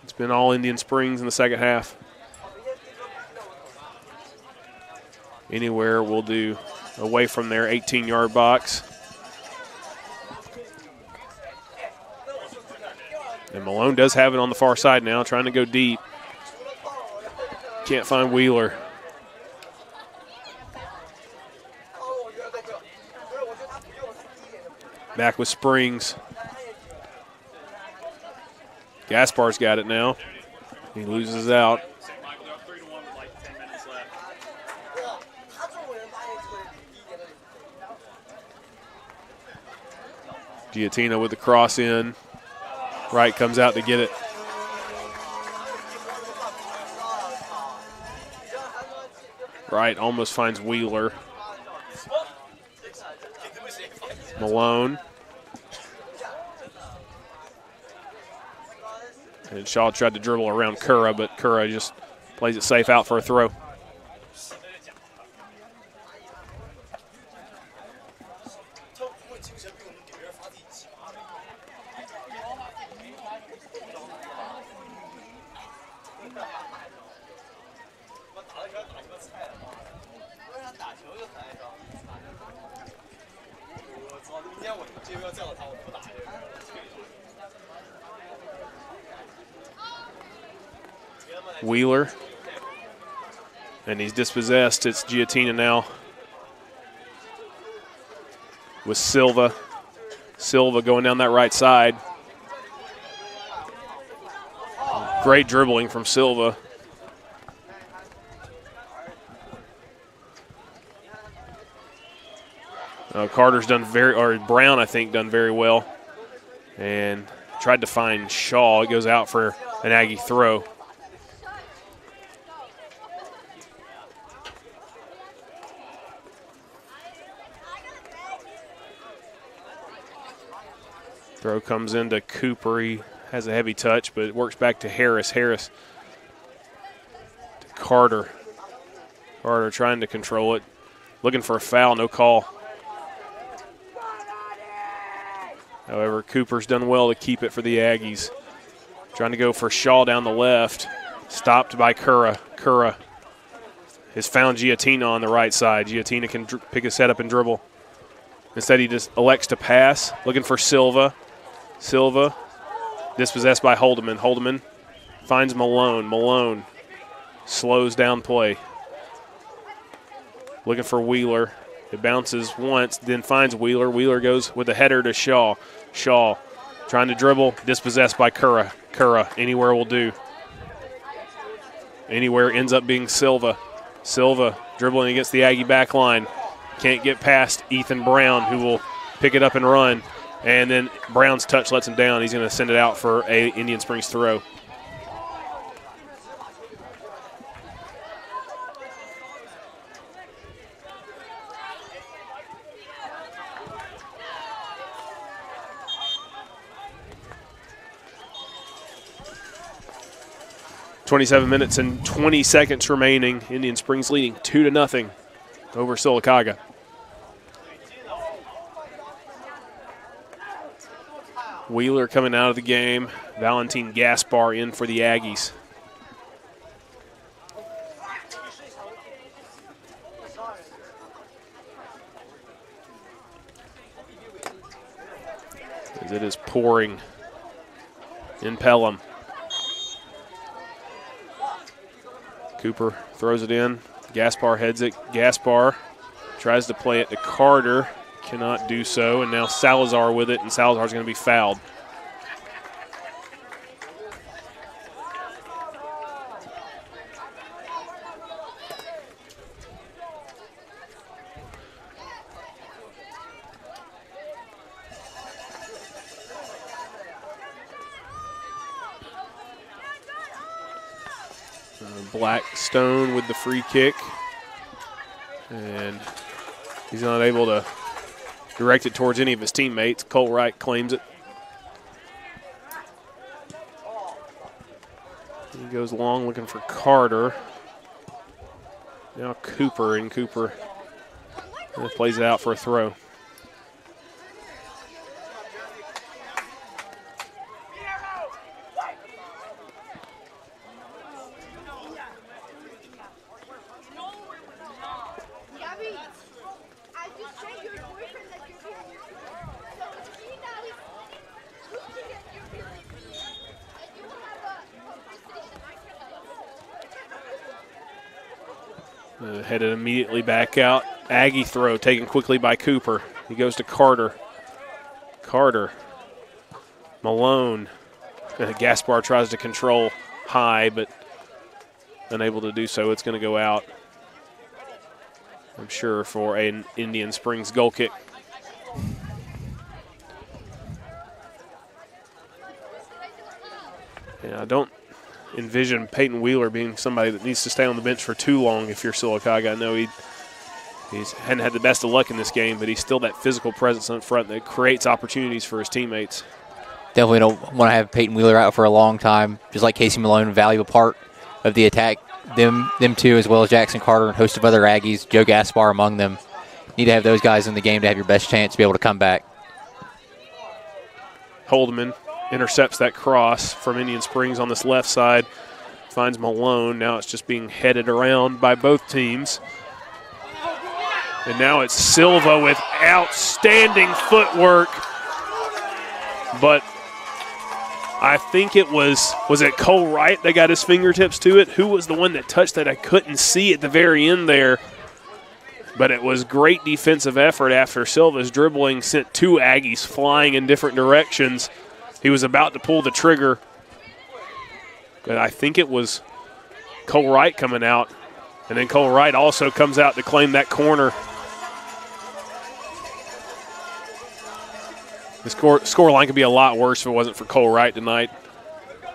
A: it's been all Indian Springs in the second half. Anywhere will do away from their 18-yard box. And Malone does have it on the far side now, trying to go deep. Can't find Wheeler. Back with Springs. Gaspar's got it now. He loses out. Giattino with the cross in. Wright comes out to get it. Wright almost finds Wheeler. Malone. And Shaw tried to dribble around Curra, but Curra just plays it safe out for a throw. Wheeler. And he's dispossessed. It's Giattino now with Silva. Silva going down that right side. Great dribbling from Silva. Carter's done Brown, I think, done very well. And tried to find Shaw. It goes out for an Aggie throw. Throw comes into Cooper. He has a heavy touch, but it works back to Harris. Harris to Carter. Carter trying to control it. Looking for a foul, no call. However, Cooper's done well to keep it for the Aggies. Trying to go for Shaw down the left. Stopped by Curra. Curra has found Giattino on the right side. Giattino can pick his head up and dribble. Instead, he just elects to pass. Looking for Silva. Silva dispossessed by Holdeman. Holdeman finds Malone. Malone slows down play. Looking for Wheeler. It bounces once, then finds Wheeler. Wheeler goes with a header to Shaw. Shaw trying to dribble, dispossessed by Curra. Curra, anywhere will do. Anywhere ends up being Silva. Silva dribbling against the Aggie back line. Can't get past Ethan Brown, who will pick it up and run. And then Brown's touch lets him down. He's going to send it out for a Indian Springs throw. .27 minutes and 20 seconds remaining. Indian Springs leading 2-0 over Sylacauga. Wheeler coming out of the game. Valentin Gaspar in for the Aggies. As it is pouring in Pelham. Cooper throws it in. Gaspar heads it. Gaspar tries to play it to Carter. Cannot do so, and now Salazar with it, and Salazar's going to be fouled. Blackstone with the free kick, and he's not able to direct it towards any of his teammates. Cole Wright claims it. He goes long looking for Carter. Now Cooper, and Cooper plays it out for a throw. Headed immediately back out. Aggie throw taken quickly by Cooper. He goes to Carter. Carter. Malone. Gaspar tries to control high, but unable to do so. It's going to go out, I'm sure, for an Indian Springs goal kick. Yeah, I don't envision Peyton Wheeler being somebody that needs to stay on the bench for too long if you're Sylacauga. I know he hadn't had the best of luck in this game, but he's still that physical presence up front that creates opportunities for his teammates.
B: Definitely don't want to have Peyton Wheeler out for a long time. Just like Casey Malone, a valuable part of the attack. Them two, as well as Jackson Carter and a host of other Aggies, Joe Gaspar among them. Need to have those guys in the game to have your best chance to be able to come back.
A: Holdeman intercepts that cross from Indian Springs on this left side. Finds Malone. Now it's just being headed around by both teams. And now it's Silva with outstanding footwork. But I think it was it Cole Wright that got his fingertips to it? Who was the one that touched that? I couldn't see at the very end there. But it was great defensive effort after Silva's dribbling sent two Aggies flying in different directions. He was about to pull the trigger. But I think it was Cole Wright coming out. And then Cole Wright also comes out to claim that corner. The score line could be a lot worse if it wasn't for Cole Wright tonight.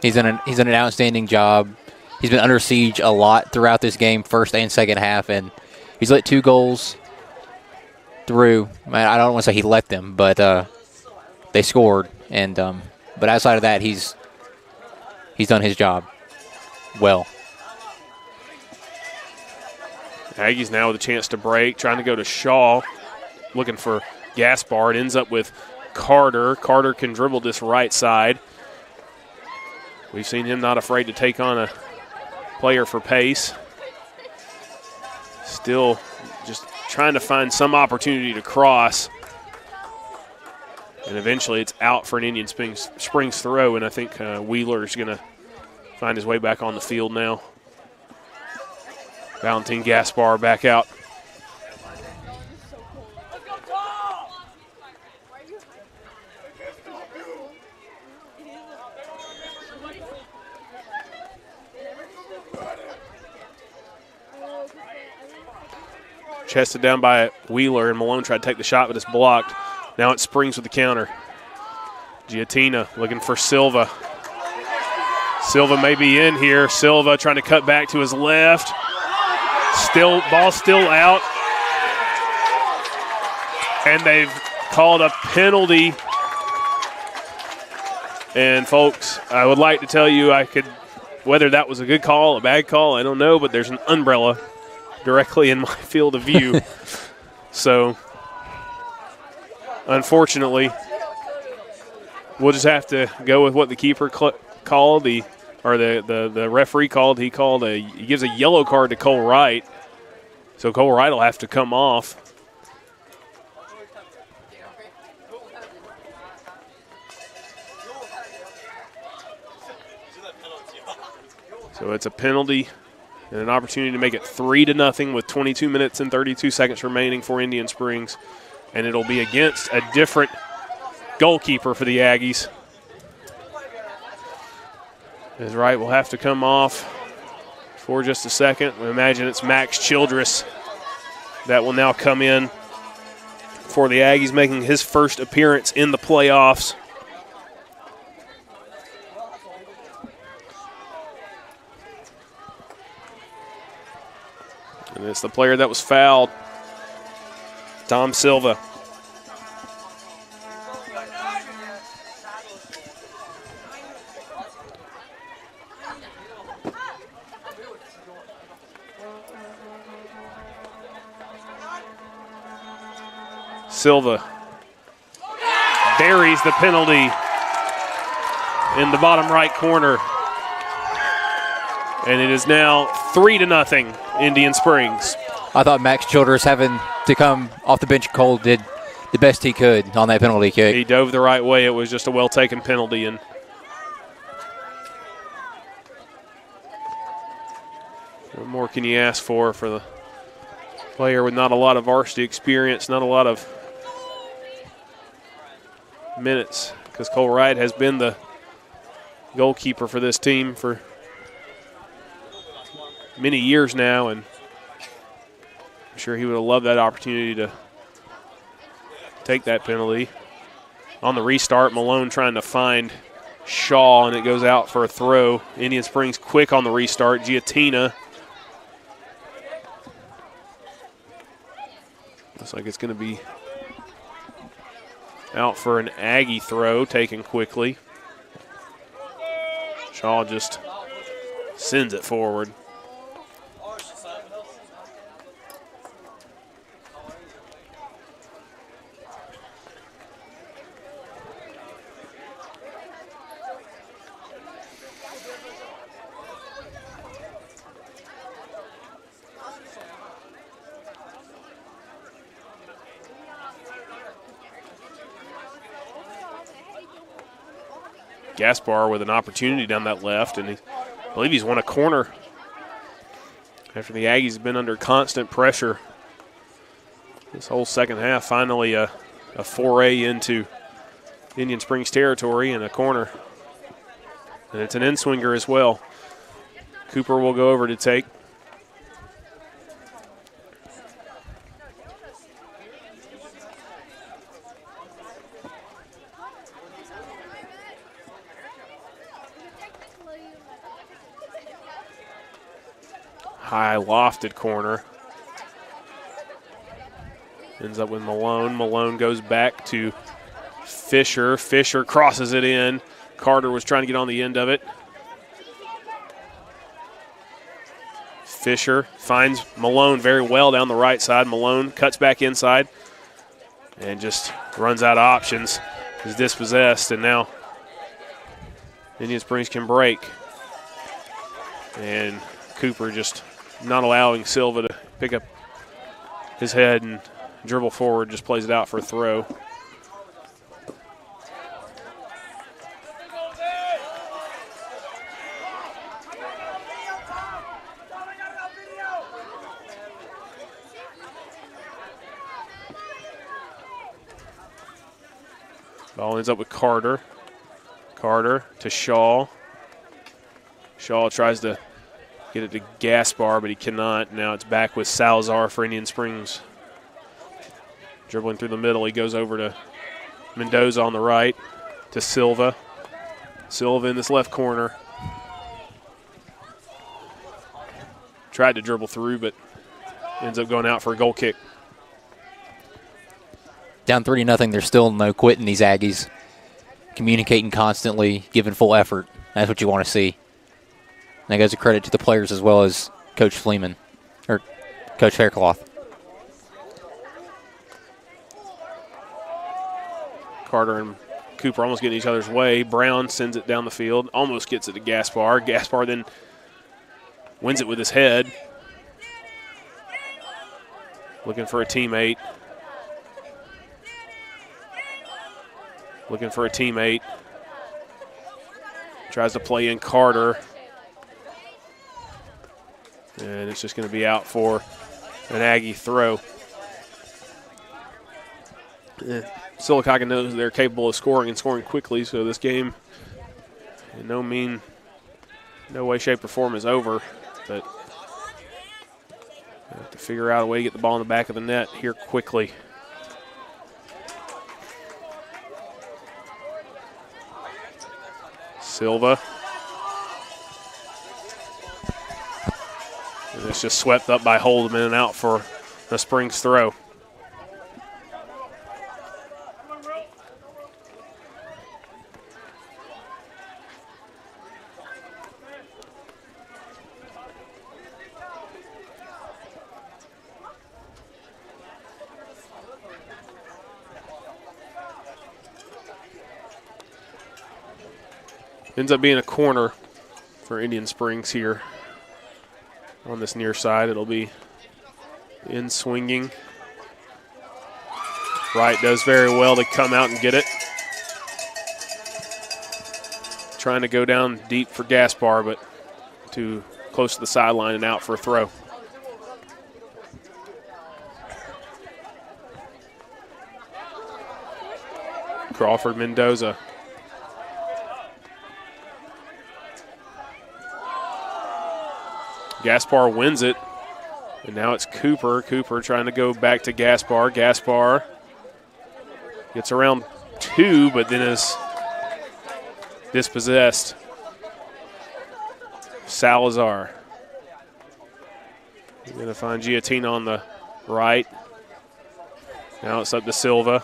B: He's done an outstanding job. He's been under siege a lot throughout this game, first and second half, and he's let 2 goals through. I don't want to say he let them, but they scored. And but outside of that, he's done his job well.
A: Aggies now with a chance to break, trying to go to Shaw, looking for Gaspar. It ends up with Carter. Carter can dribble this right side. We've seen him not afraid to take on a player for pace. Still just trying to find some opportunity to cross. And eventually it's out for an Indian Springs throw, and I think Wheeler's going to find his way back on the field now. Valentin Gaspar back out. Chested down by Wheeler, and Malone tried to take the shot, but it's blocked. Now it's Springs with the counter. Giatina looking for Silva. Silva may be in here. Silva trying to cut back to his left. Ball still out. And they've called a penalty. And folks, I would like to tell you whether that was a good call, a bad call, I don't know, but there's an umbrella directly in my field of view. So, unfortunately, we'll just have to go with what the keeper called, the referee called. He gives a yellow card to Cole Wright. So Cole Wright will have to come off. So it's a penalty and an opportunity to make it 3-0 with 22 minutes and 32 seconds remaining for Indian Springs. And it'll be against a different goalkeeper for the Aggies. As Wright will have to come off for just a second. We imagine it's Max Childress that will now come in for the Aggies, making his first appearance in the playoffs. And it's the player that was fouled, Tom Silva. Silva buries the penalty in the bottom right corner. And it is now 3-0 Indian Springs.
B: I thought Max Childress, having to come off the bench cold, did the best he could on that penalty kick.
A: He dove the right way. It was just a well-taken penalty. And what more can you ask for the player with not a lot of varsity experience, not a lot of minutes, because Cole Wright has been the goalkeeper for this team for many years now, and I'm sure he would have loved that opportunity to take that penalty. On the restart, Malone trying to find Shaw, and it goes out for a throw. Indian Springs quick on the restart. Giatina. Looks like it's going to be out for an Aggie throw, taken quickly. Shaw just sends it forward. Gaspar with an opportunity down that left, and I believe he's won a corner after the Aggies have been under constant pressure this whole second half. Finally a foray into Indian Springs territory and a corner. And it's an in-swinger as well. Cooper will go over to take. High lofted corner. Ends up with Malone. Malone goes back to Fisher. Fisher crosses it in. Carter was trying to get on the end of it. Fisher finds Malone very well down the right side. Malone cuts back inside and just runs out of options. Is dispossessed, and now Indian Springs can break. And Cooper just not allowing Silva to pick up his head and dribble forward, just plays it out for a throw. Ball ends up with Carter. Carter to Shaw. Shaw tries to get it to Gaspar, but he cannot. Now it's back with Salazar for Indian Springs. Dribbling through the middle, he goes over to Mendoza on the right, to Silva. Silva in this left corner. Tried to dribble through, but ends up going out for a goal kick.
B: Down 3-0, there's still no quitting these Aggies. Communicating constantly, giving full effort. That's what you want to see. And that goes a credit to the players as well as Coach Fleeman, or Coach Faircloth.
A: Carter and Cooper almost getting each other's way. Brown sends it down the field, almost gets it to Gaspar. Gaspar then wins it with his head. Looking for a teammate. Looking for a teammate. Tries to play in Carter. And it's just going to be out for an Aggie throw. Sylacauga knows they're capable of scoring and scoring quickly, so this game in no way, shape, or form is over. But have to figure out a way to get the ball in the back of the net here quickly. Silva. And it's just swept up by Holdeman and out for the Springs throw. Ends up being a corner for Indian Springs here on this near side. It'll be in swinging. Wright does very well to come out and get it. Trying to go down deep for Gaspar, but too close to the sideline and out for a throw. Crawford Mendoza. Gaspar wins it. And now it's Cooper. Cooper trying to go back to Gaspar. Gaspar gets around 2, but then is dispossessed. Salazar. We're going to find Giatina on the right. Now it's up to Silva.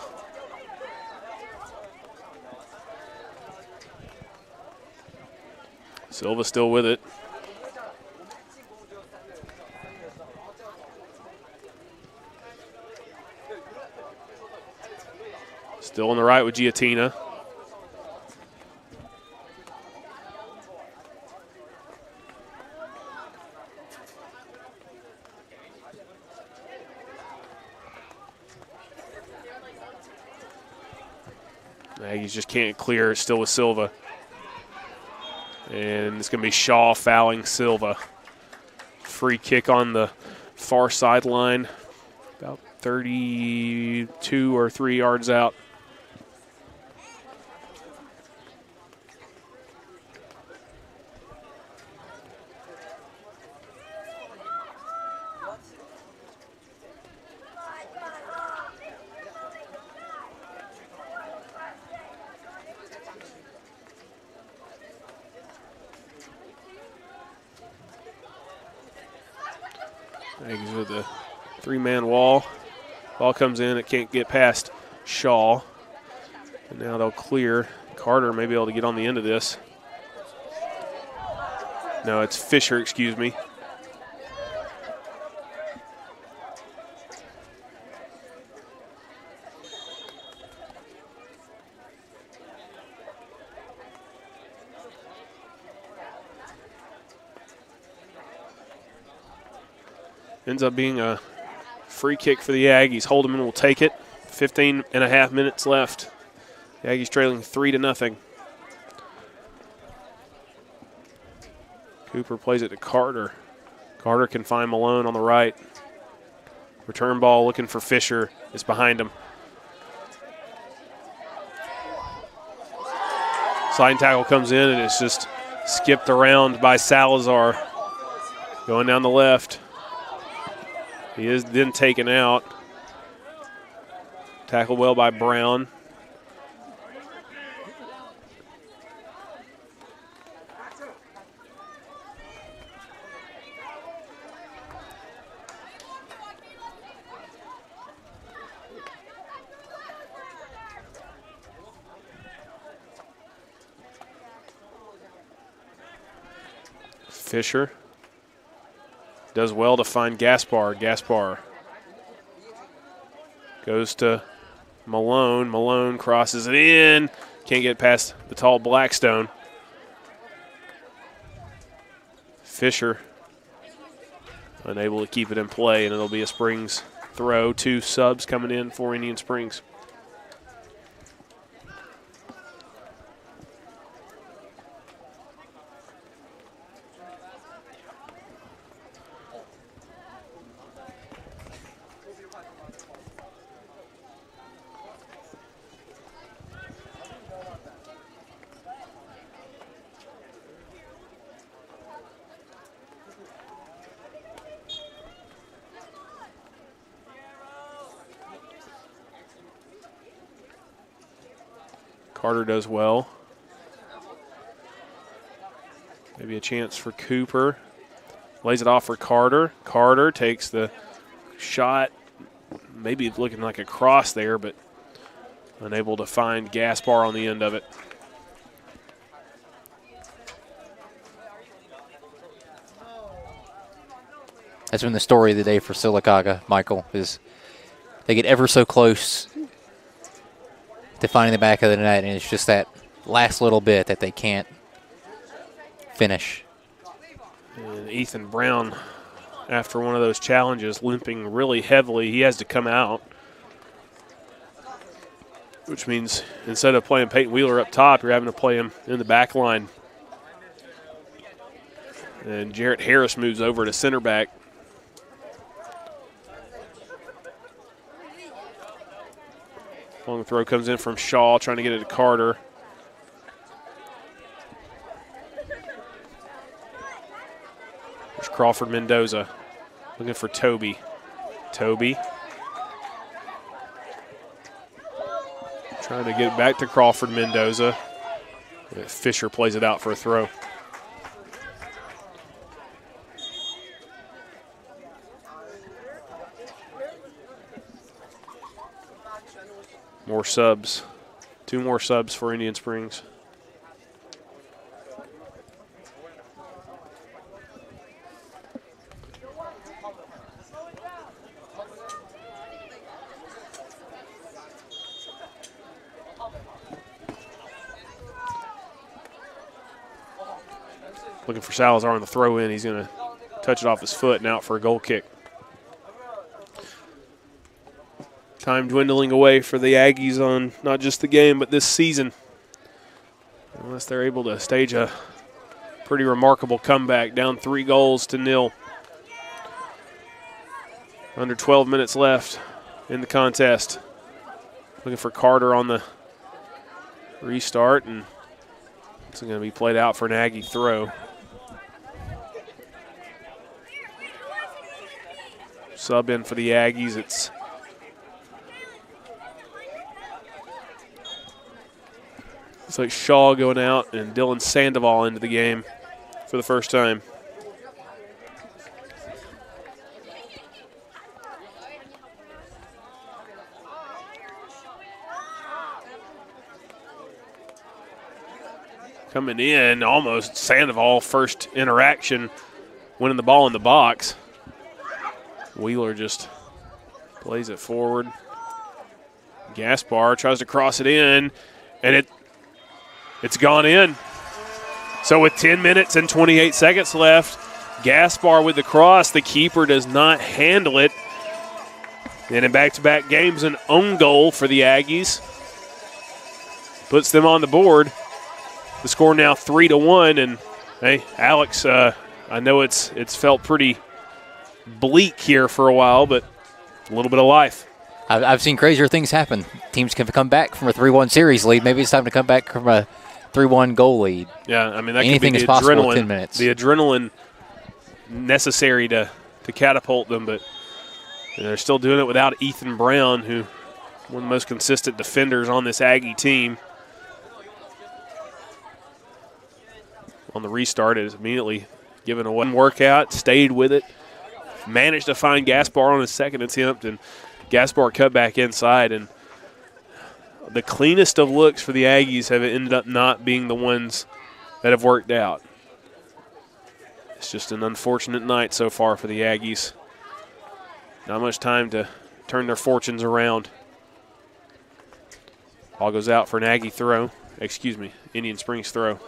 A: Silva still with it. Still on the right with Giatina. Aggies just can't clear. It's still with Silva. And it's going to be Shaw fouling Silva. Free kick on the far sideline, about 32 or 3 yards out. Aggies with the 3-man wall. Ball comes in. It can't get past Shaw. And now they'll clear. Carter may be able to get on the end of this. No, it's Fisher, excuse me. Ends up being a free kick for the Aggies. Holdeman will take it. 15 and a half minutes left. The Aggies trailing 3-0. Cooper plays it to Carter. Carter can find Malone on the right. Return ball looking for Fisher. It's behind him. Sliding tackle comes in and it's just skipped around by Salazar. Going down the left. He is then taken out. Tackled well by Brown. Fisher does well to find Gaspar. Gaspar goes to Malone. Malone crosses it in. Can't get past the tall Blackstone. Fisher unable to keep it in play, and it'll be a Springs throw. 2 subs coming in for Indian Springs. Carter does well. Maybe a chance for Cooper. Lays it off for Carter. Carter takes the shot. Maybe looking like a cross there, but unable to find Gaspar on the end of it.
B: That's been the story of the day for Sylacauga, Michael, is they get ever so close to finding the back of the net, and it's just that last little bit that they can't finish.
A: And Ethan Brown, after one of those challenges, limping really heavily, he has to come out, which means instead of playing Peyton Wheeler up top, you're having to play him in the back line. And Jarrett Harris moves over to center back. Long throw comes in from Shaw, trying to get it to Carter. There's Crawford Mendoza looking for Toby. Toby trying to get it back to Crawford Mendoza. Fisher plays it out for a throw. More subs. 2 more subs for Indian Springs. Looking for Salazar on the throw in. He's going to touch it off his foot and out for a goal kick. Time dwindling away for the Aggies on not just the game, but this season. Unless they're able to stage a pretty remarkable comeback, down 3-0. Under 12 minutes left in the contest. Looking for Carter on the restart, and it's going to be played out for an Aggie throw. Sub in for the Aggies. It's like Shaw going out and Dylan Sandoval into the game for the first time. Coming in, almost Sandoval, first interaction, winning the ball in the box. Wheeler just plays it forward. Gaspar tries to cross it in, and it's gone in. So with 10 minutes and 28 seconds left, Gaspar with the cross. The keeper does not handle it. And in back-to-back games, an own goal for the Aggies. Puts them on the board. The score now 3-1. And, hey, Alex, I know it's felt pretty bleak here for a while, but a little bit of life.
B: I've seen crazier things happen. Teams can come back from a 3-1 series lead. Maybe it's time to come back from a 3-1 goal lead.
A: Yeah, I mean, that
B: anything
A: could be
B: is
A: the
B: possible
A: adrenaline,
B: in 10 minutes.
A: The adrenaline necessary to catapult them, but they're still doing it without Ethan Brown, who one of the most consistent defenders on this Aggie team. On the restart, it is immediately given a one workout, stayed with it, managed to find Gaspar on his second attempt, and Gaspar cut back inside. And the cleanest of looks for the Aggies have ended up not being the ones that have worked out. It's just an unfortunate night so far for the Aggies. Not much time to turn their fortunes around. Ball goes out for an Aggie throw. Indian Springs throw.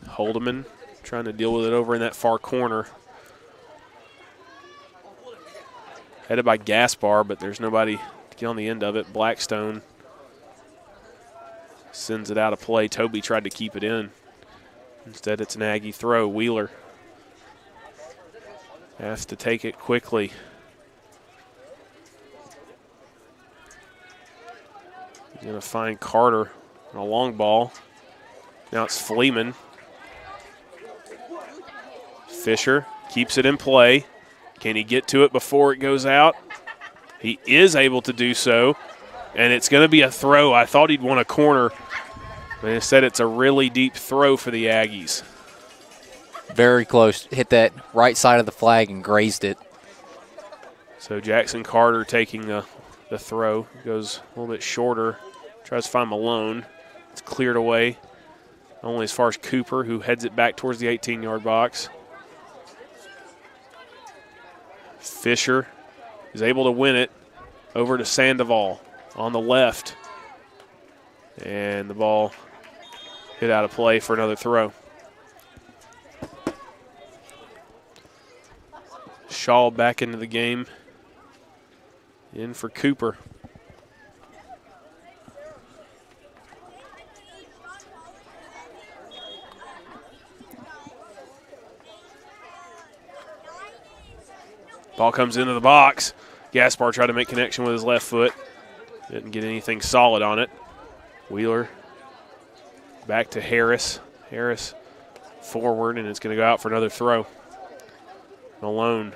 A: Holdeman trying to deal with it over in that far corner. Headed by Gaspar, but there's nobody to get on the end of it. Blackstone sends it out of play. Toby tried to keep it in. Instead, it's an Aggie throw. Wheeler has to take it quickly. He's going to find Carter on a long ball. Now it's Fleeman. Fisher keeps it in play. Can he get to it before it goes out? He is able to do so, and it's going to be a throw. I thought he'd want a corner, but instead it's a really deep throw for the Aggies.
B: Very close. Hit that right side of the flag and grazed it.
A: So Jackson Carter taking the throw. Goes a little bit shorter. Tries to find Malone. It's cleared away. Only as far as Cooper, who heads it back towards the 18-yard box. Fisher is able to win it over to Sandoval on the left. And the ball hit out of play for another throw. Shaw back into the game. In for Cooper. Ball comes into the box. Gaspar tried to make connection with his left foot. Didn't get anything solid on it. Wheeler back to Harris. Harris forward, and it's going to go out for another throw. Malone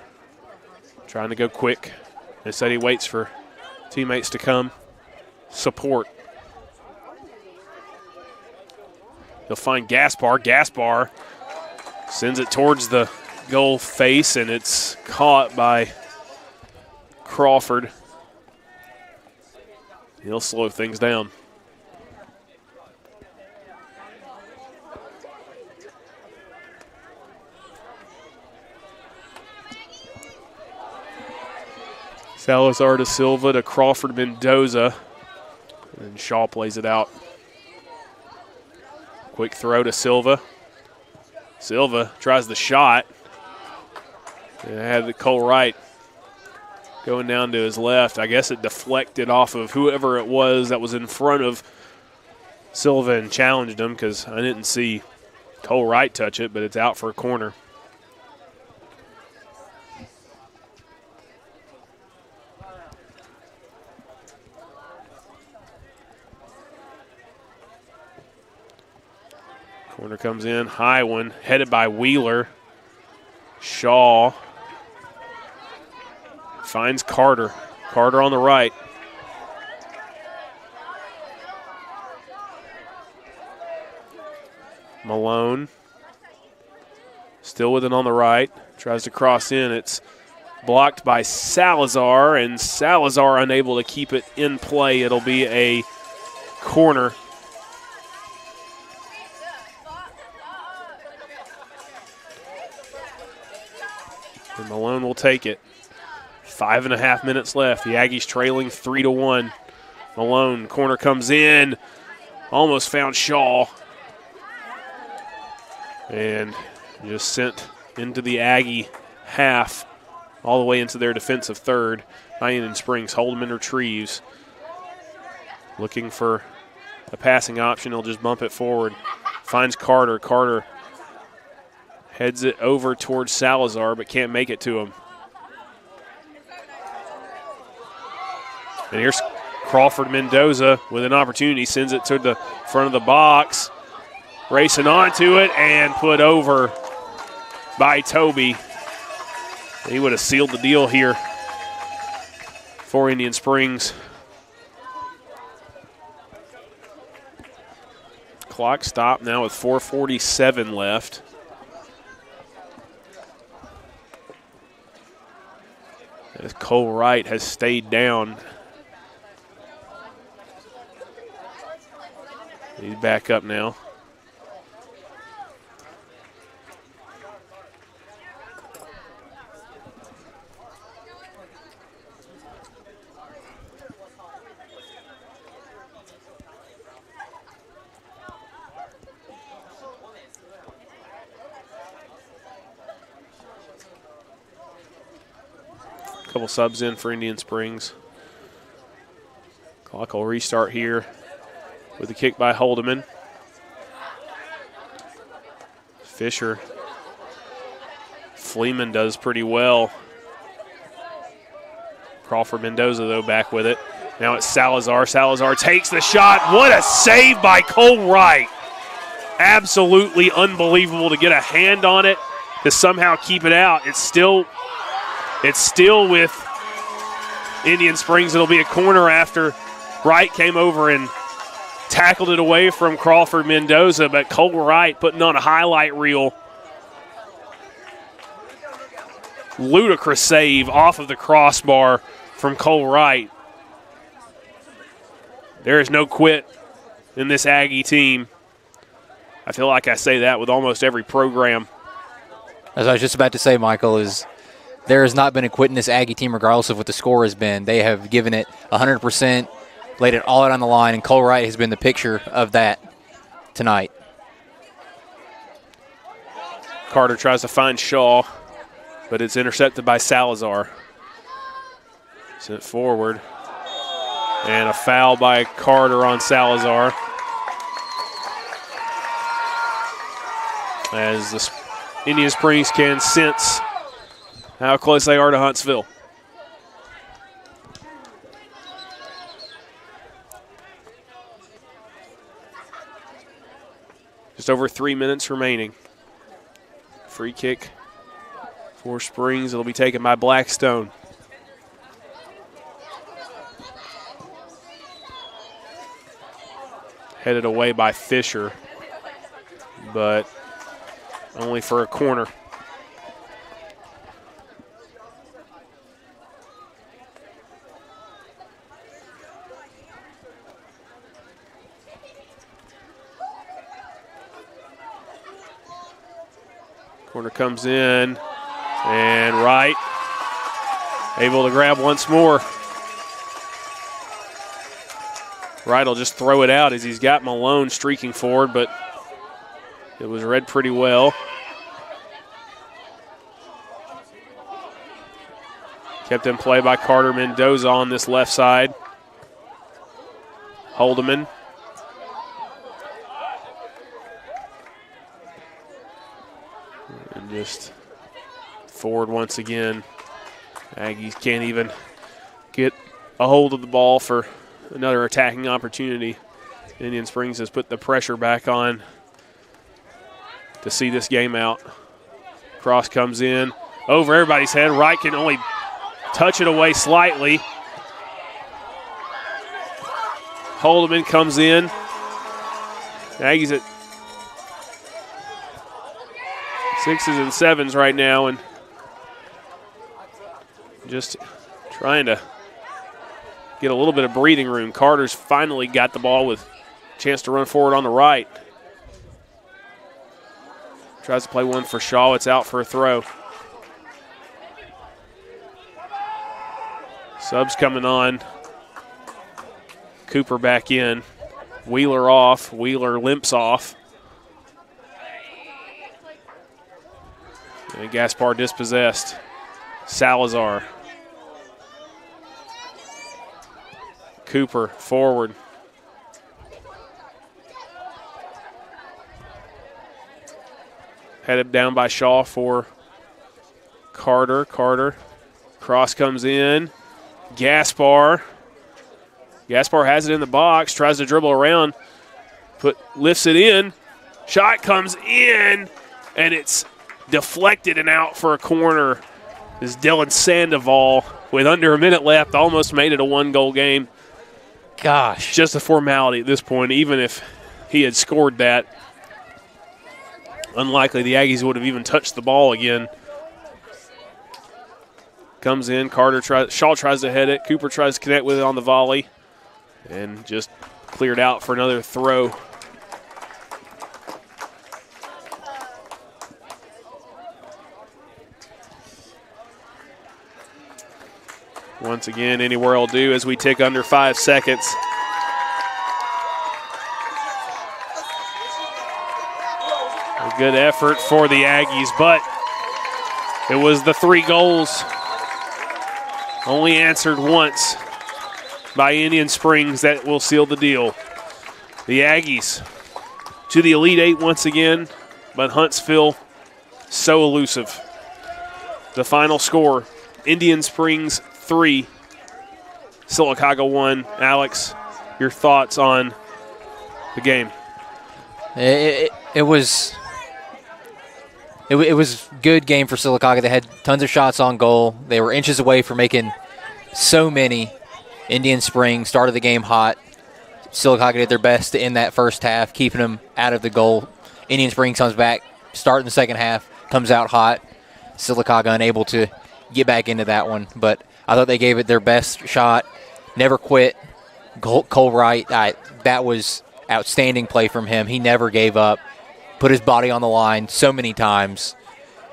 A: trying to go quick. Instead, he waits for teammates to come support. He'll find Gaspar. Gaspar sends it towards the goal face, and it's caught by Crawford. He'll slow things down. Salazar to Silva to Crawford Mendoza. And Shaw plays it out. Quick throw to Silva. Silva tries the shot. And had the Cole Wright going down to his left. I guess it deflected off of whoever it was that was in front of Silva and challenged him, because I didn't see Cole Wright touch it, but it's out for a corner. Corner comes in, high one, headed by Wheeler. Shaw finds Carter. Carter on the right. Malone still with it on the right. Tries to cross in. It's blocked by Salazar, and Salazar unable to keep it in play. It'll be a corner. And Malone will take it. 5.5 minutes left. The Aggies trailing 3-1. Malone, corner comes in. Almost found Shaw. And just sent into the Aggie half, all the way into their defensive third. Indian Springs hold him and retrieves. Looking for a passing option. He'll just bump it forward. Finds Carter. Carter heads it over towards Salazar, but can't make it to him. And here's Crawford Mendoza with an opportunity. Sends it to the front of the box. Racing onto it and put over by Toby. He would have sealed the deal here for Indian Springs. Clock stopped now with 4:47 left. As Cole Wright has stayed down. He's back up now. Couple subs in for Indian Springs. Clock will restart here with the kick by Holdeman. Fisher. Fleeman does pretty well. Crawford Mendoza, though, back with it. Now it's Salazar. Salazar takes the shot. What a save by Cole Wright. Absolutely unbelievable to get a hand on it, to somehow keep it out. It's still with Indian Springs. It'll be a corner after Wright came over and tackled it away from Crawford Mendoza, but Cole Wright putting on a highlight reel. Ludicrous save off of the crossbar from Cole Wright. There is no quit in this Aggie team. I feel like I say that with almost every program.
B: As I was just about to say, Michael, is there has not been a quit in this Aggie team regardless of what the score has been. They have given it 100%, laid it all out on the line, and Cole Wright has been the picture of that tonight.
A: Carter tries to find Shaw, but it's intercepted by Salazar. Sent forward. And a foul by Carter on Salazar. As the Indian Springs can sense how close they are to Huntsville. Just over 3 minutes remaining. Free kick for Springs. It'll be taken by Blackstone. Headed away by Fisher, but only for a corner. Corner comes in, and Wright able to grab once more. Wright will just throw it out as he's got Malone streaking forward, but it was read pretty well. Kept in play by Carter Mendoza on this left side. Holdeman. And just forward once again. Aggies can't even get a hold of the ball for another attacking opportunity. Indian Springs has put the pressure back on to see this game out. Cross comes in over everybody's head. Wright can only touch it away slightly. Holdeman comes in. Aggies at 6s and 7s right now, and just trying to get a little bit of breathing room. Carter's finally got the ball with a chance to run forward on the right. Tries to play one for Shaw. It's out for a throw. Subs coming on. Cooper back in. Wheeler off. Wheeler limps off. And Gaspar dispossessed. Salazar. Cooper forward. Headed down by Shaw for Carter. Carter. Cross comes in. Gaspar. Gaspar has it in the box. Tries to dribble around. Lifts it in. Shot comes in. And it's deflected and out for a corner. Is Dylan Sandoval with under a minute left. Almost made it a one-goal game.
B: Gosh.
A: Just a formality at this point. Even if he had scored that, unlikely the Aggies would have even touched the ball again. Comes in. Shaw tries to head it. Cooper tries to connect with it on the volley. And just cleared out for another throw. Once again, anywhere will do as we tick under 5 seconds. A good effort for the Aggies, but it was the 3 goals only answered once by Indian Springs that will seal the deal. The Aggies to the Elite Eight once again, but Huntsville so elusive. The final score, Indian Springs 3, Sylacauga 1. Alex, your thoughts on the game?
B: It was good game for Sylacauga. They had tons of shots on goal. They were inches away from making so many. Indian Springs started the game hot. Sylacauga did their best to end that first half, keeping them out of the goal. Indian Springs comes back, starting the second half, comes out hot. Sylacauga unable to get back into that one, but I thought they gave it their best shot. Never quit. Cole Wright, that was outstanding play from him. He never gave up. Put his body on the line so many times,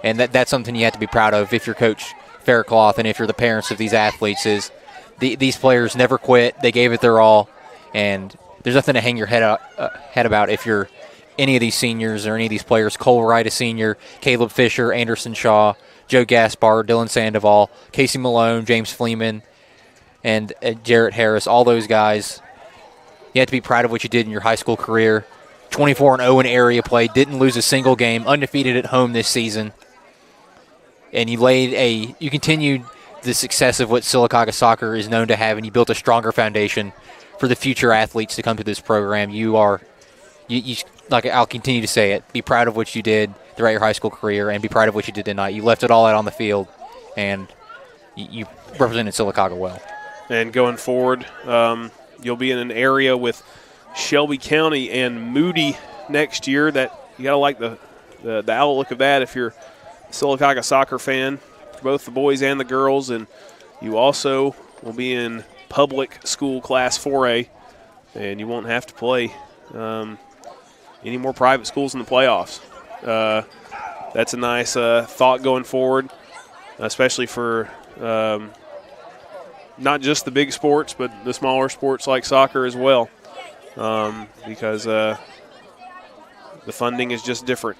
B: and that's something you have to be proud of if you're Coach Faircloth and if you're the parents of these athletes. Is these players never quit. They gave it their all, and there's nothing to hang your head about if you're any of these seniors or any of these players. Cole Wright, a senior, Caleb Fisher, Anderson Shaw, Joe Gaspar, Dylan Sandoval, Casey Malone, James Fleeman, and Jarrett Harris, all those guys. You have to be proud of what you did in your high school career. 24-0 in area play, didn't lose a single game, undefeated at home this season. and you continued the success of what Sylacauga soccer is known to have, and you built a stronger foundation for the future athletes to come to this program. You like I'll continue to say it, be proud of what you did throughout your high school career and be proud of what you did tonight. You left it all out on the field, and you represented Sylacauga well. And
A: going forward, you'll be in an area with Shelby County and Moody next year that you got to like the outlook of that if you're a Sylacauga soccer fan, both the boys and the girls. And you also will be in public school Class 4A, and you won't have to play any more private schools in the playoffs. That's a nice thought going forward, especially for not just the big sports, but the smaller sports like soccer as well, because the funding is just different.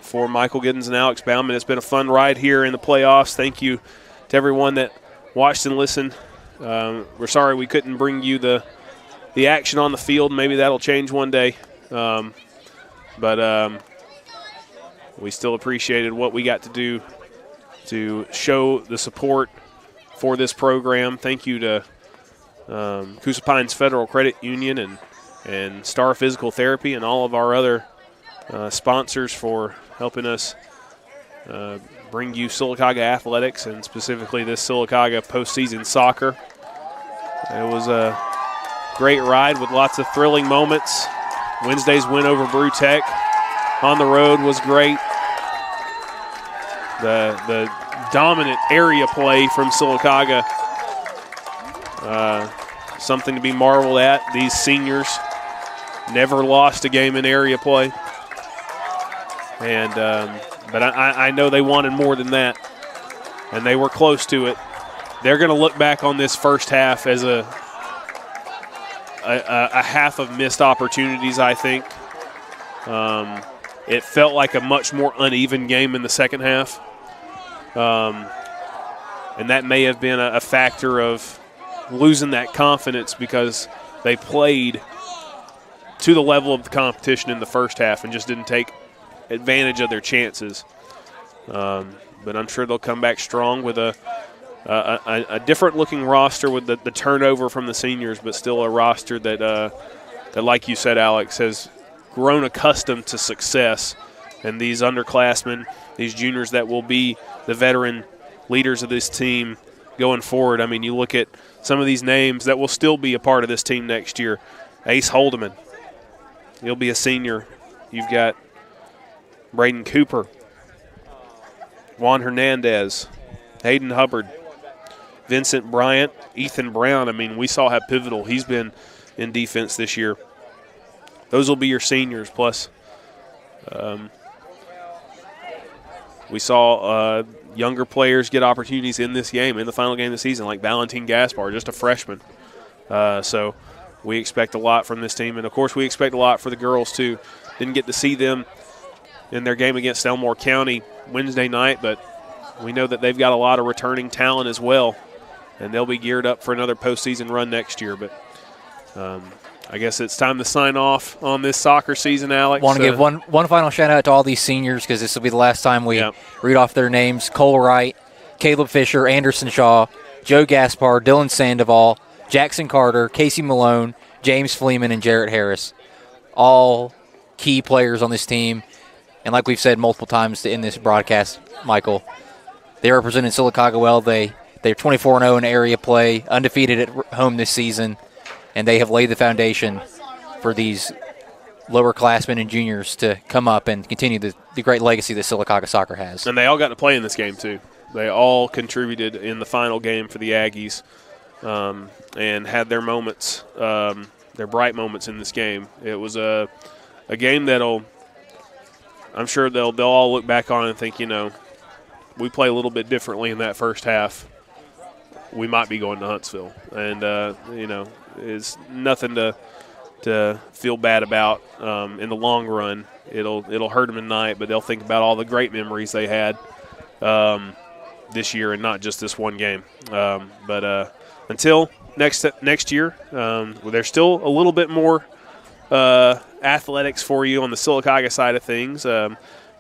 A: For Michael Giddens and Alex Bauman, it's been a fun ride here in the playoffs. Thank you to everyone that watched and listened. We're sorry we couldn't bring you the action on the field. Maybe that'll change one day. But we still appreciated what we got to do to show the support for this program. Thank you to Coosa Pines Federal Credit Union and Star Physical Therapy and all of our other sponsors for helping us bring you Sylacauga athletics and specifically this Sylacauga postseason soccer. It was a great ride with lots of thrilling moments. Wednesday's win over Brew Tech on the road was great. The dominant area play from Sylacauga, something to be marveled at. These seniors never lost a game in area play. And but I know they wanted more than that, and they were close to it. They're going to look back on this first half as a half of missed opportunities, I think. It felt like a much more uneven game in the second half. And that may have been a factor of losing that confidence because they played to the level of the competition in the first half and just didn't take advantage of their chances. But I'm sure they'll come back strong with a different-looking roster with the turnover from the seniors, but still a roster that, like you said, Alex, has grown accustomed to success. And these underclassmen, these juniors that will be the veteran leaders of this team going forward. I mean, you look at some of these names that will still be a part of this team next year. Ace Holdeman, he'll be a senior. You've got Braden Cooper, Juan Hernandez, Hayden Hubbard, Vincent Bryant, Ethan Brown. I mean, we saw how pivotal he's been in defense this year. Those will be your seniors. Plus, we saw younger players get opportunities in this game, in the final game of the season, like Valentin Gaspar, just a freshman. So we expect a lot from this team. And, of course, we expect a lot for the girls, too. Didn't get to see them in their game against Elmore County Wednesday night, but we know that they've got a lot of returning talent as well, and they'll be geared up for another postseason run next year. But I guess it's time to sign off on this soccer season, Alex.
B: Want to give one final shout-out to all these seniors because this will be the last time we read off their names. Cole Wright, Caleb Fisher, Anderson Shaw, Joe Gaspar, Dylan Sandoval, Jackson Carter, Casey Malone, James Fleeman, and Jarrett Harris. All key players on this team. And like we've said multiple times in this broadcast, Michael, they represented Sylacauga well. They're 24-0 in area play, undefeated at home this season, and they have laid the foundation for these lower-classmen and juniors to come up and continue the great legacy that Sylacauga soccer has.
A: And they all got to play in this game, too. They all contributed in the final game for the Aggies and had their moments, their bright moments in this game. It was a game that'll – I'm sure they'll all look back on it and think, we play a little bit differently in that first half. We might be going to Huntsville. And, it's nothing to feel bad about in the long run. It'll hurt them tonight, but they'll think about all the great memories they had this year and not just this one game. But until next year, there's still a little bit more athletics for you on the Sylacauga side of things.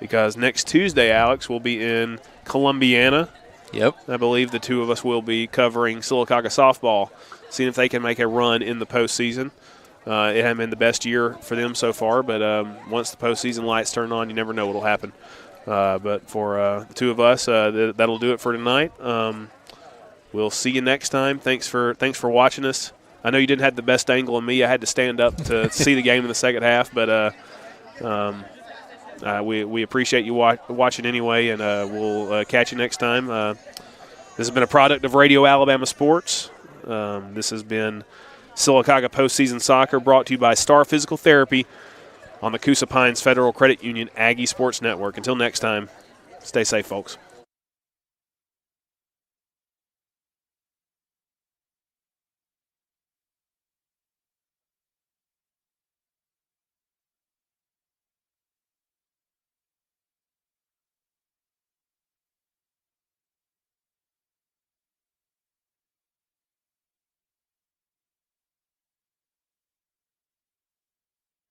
A: because next Tuesday, Alex, will be in Columbiana.
B: Yep.
A: I believe the two of us will be covering Sylacauga softball, seeing if they can make a run in the postseason. It hasn't been the best year for them so far, but once the postseason lights turn on, you never know what will happen. But for the two of us, that'll do it for tonight. We'll see you next time. Thanks for watching us. I know you didn't have the best angle of me. I had to stand up to see the game in the second half, but we appreciate you watching anyway, and we'll catch you next time. This has been a product of Radio Alabama Sports. This has been Sylacauga Postseason Soccer, brought to you by Star Physical Therapy on the Coosa Pines Federal Credit Union Aggie Sports Network. Until next time, stay safe, folks.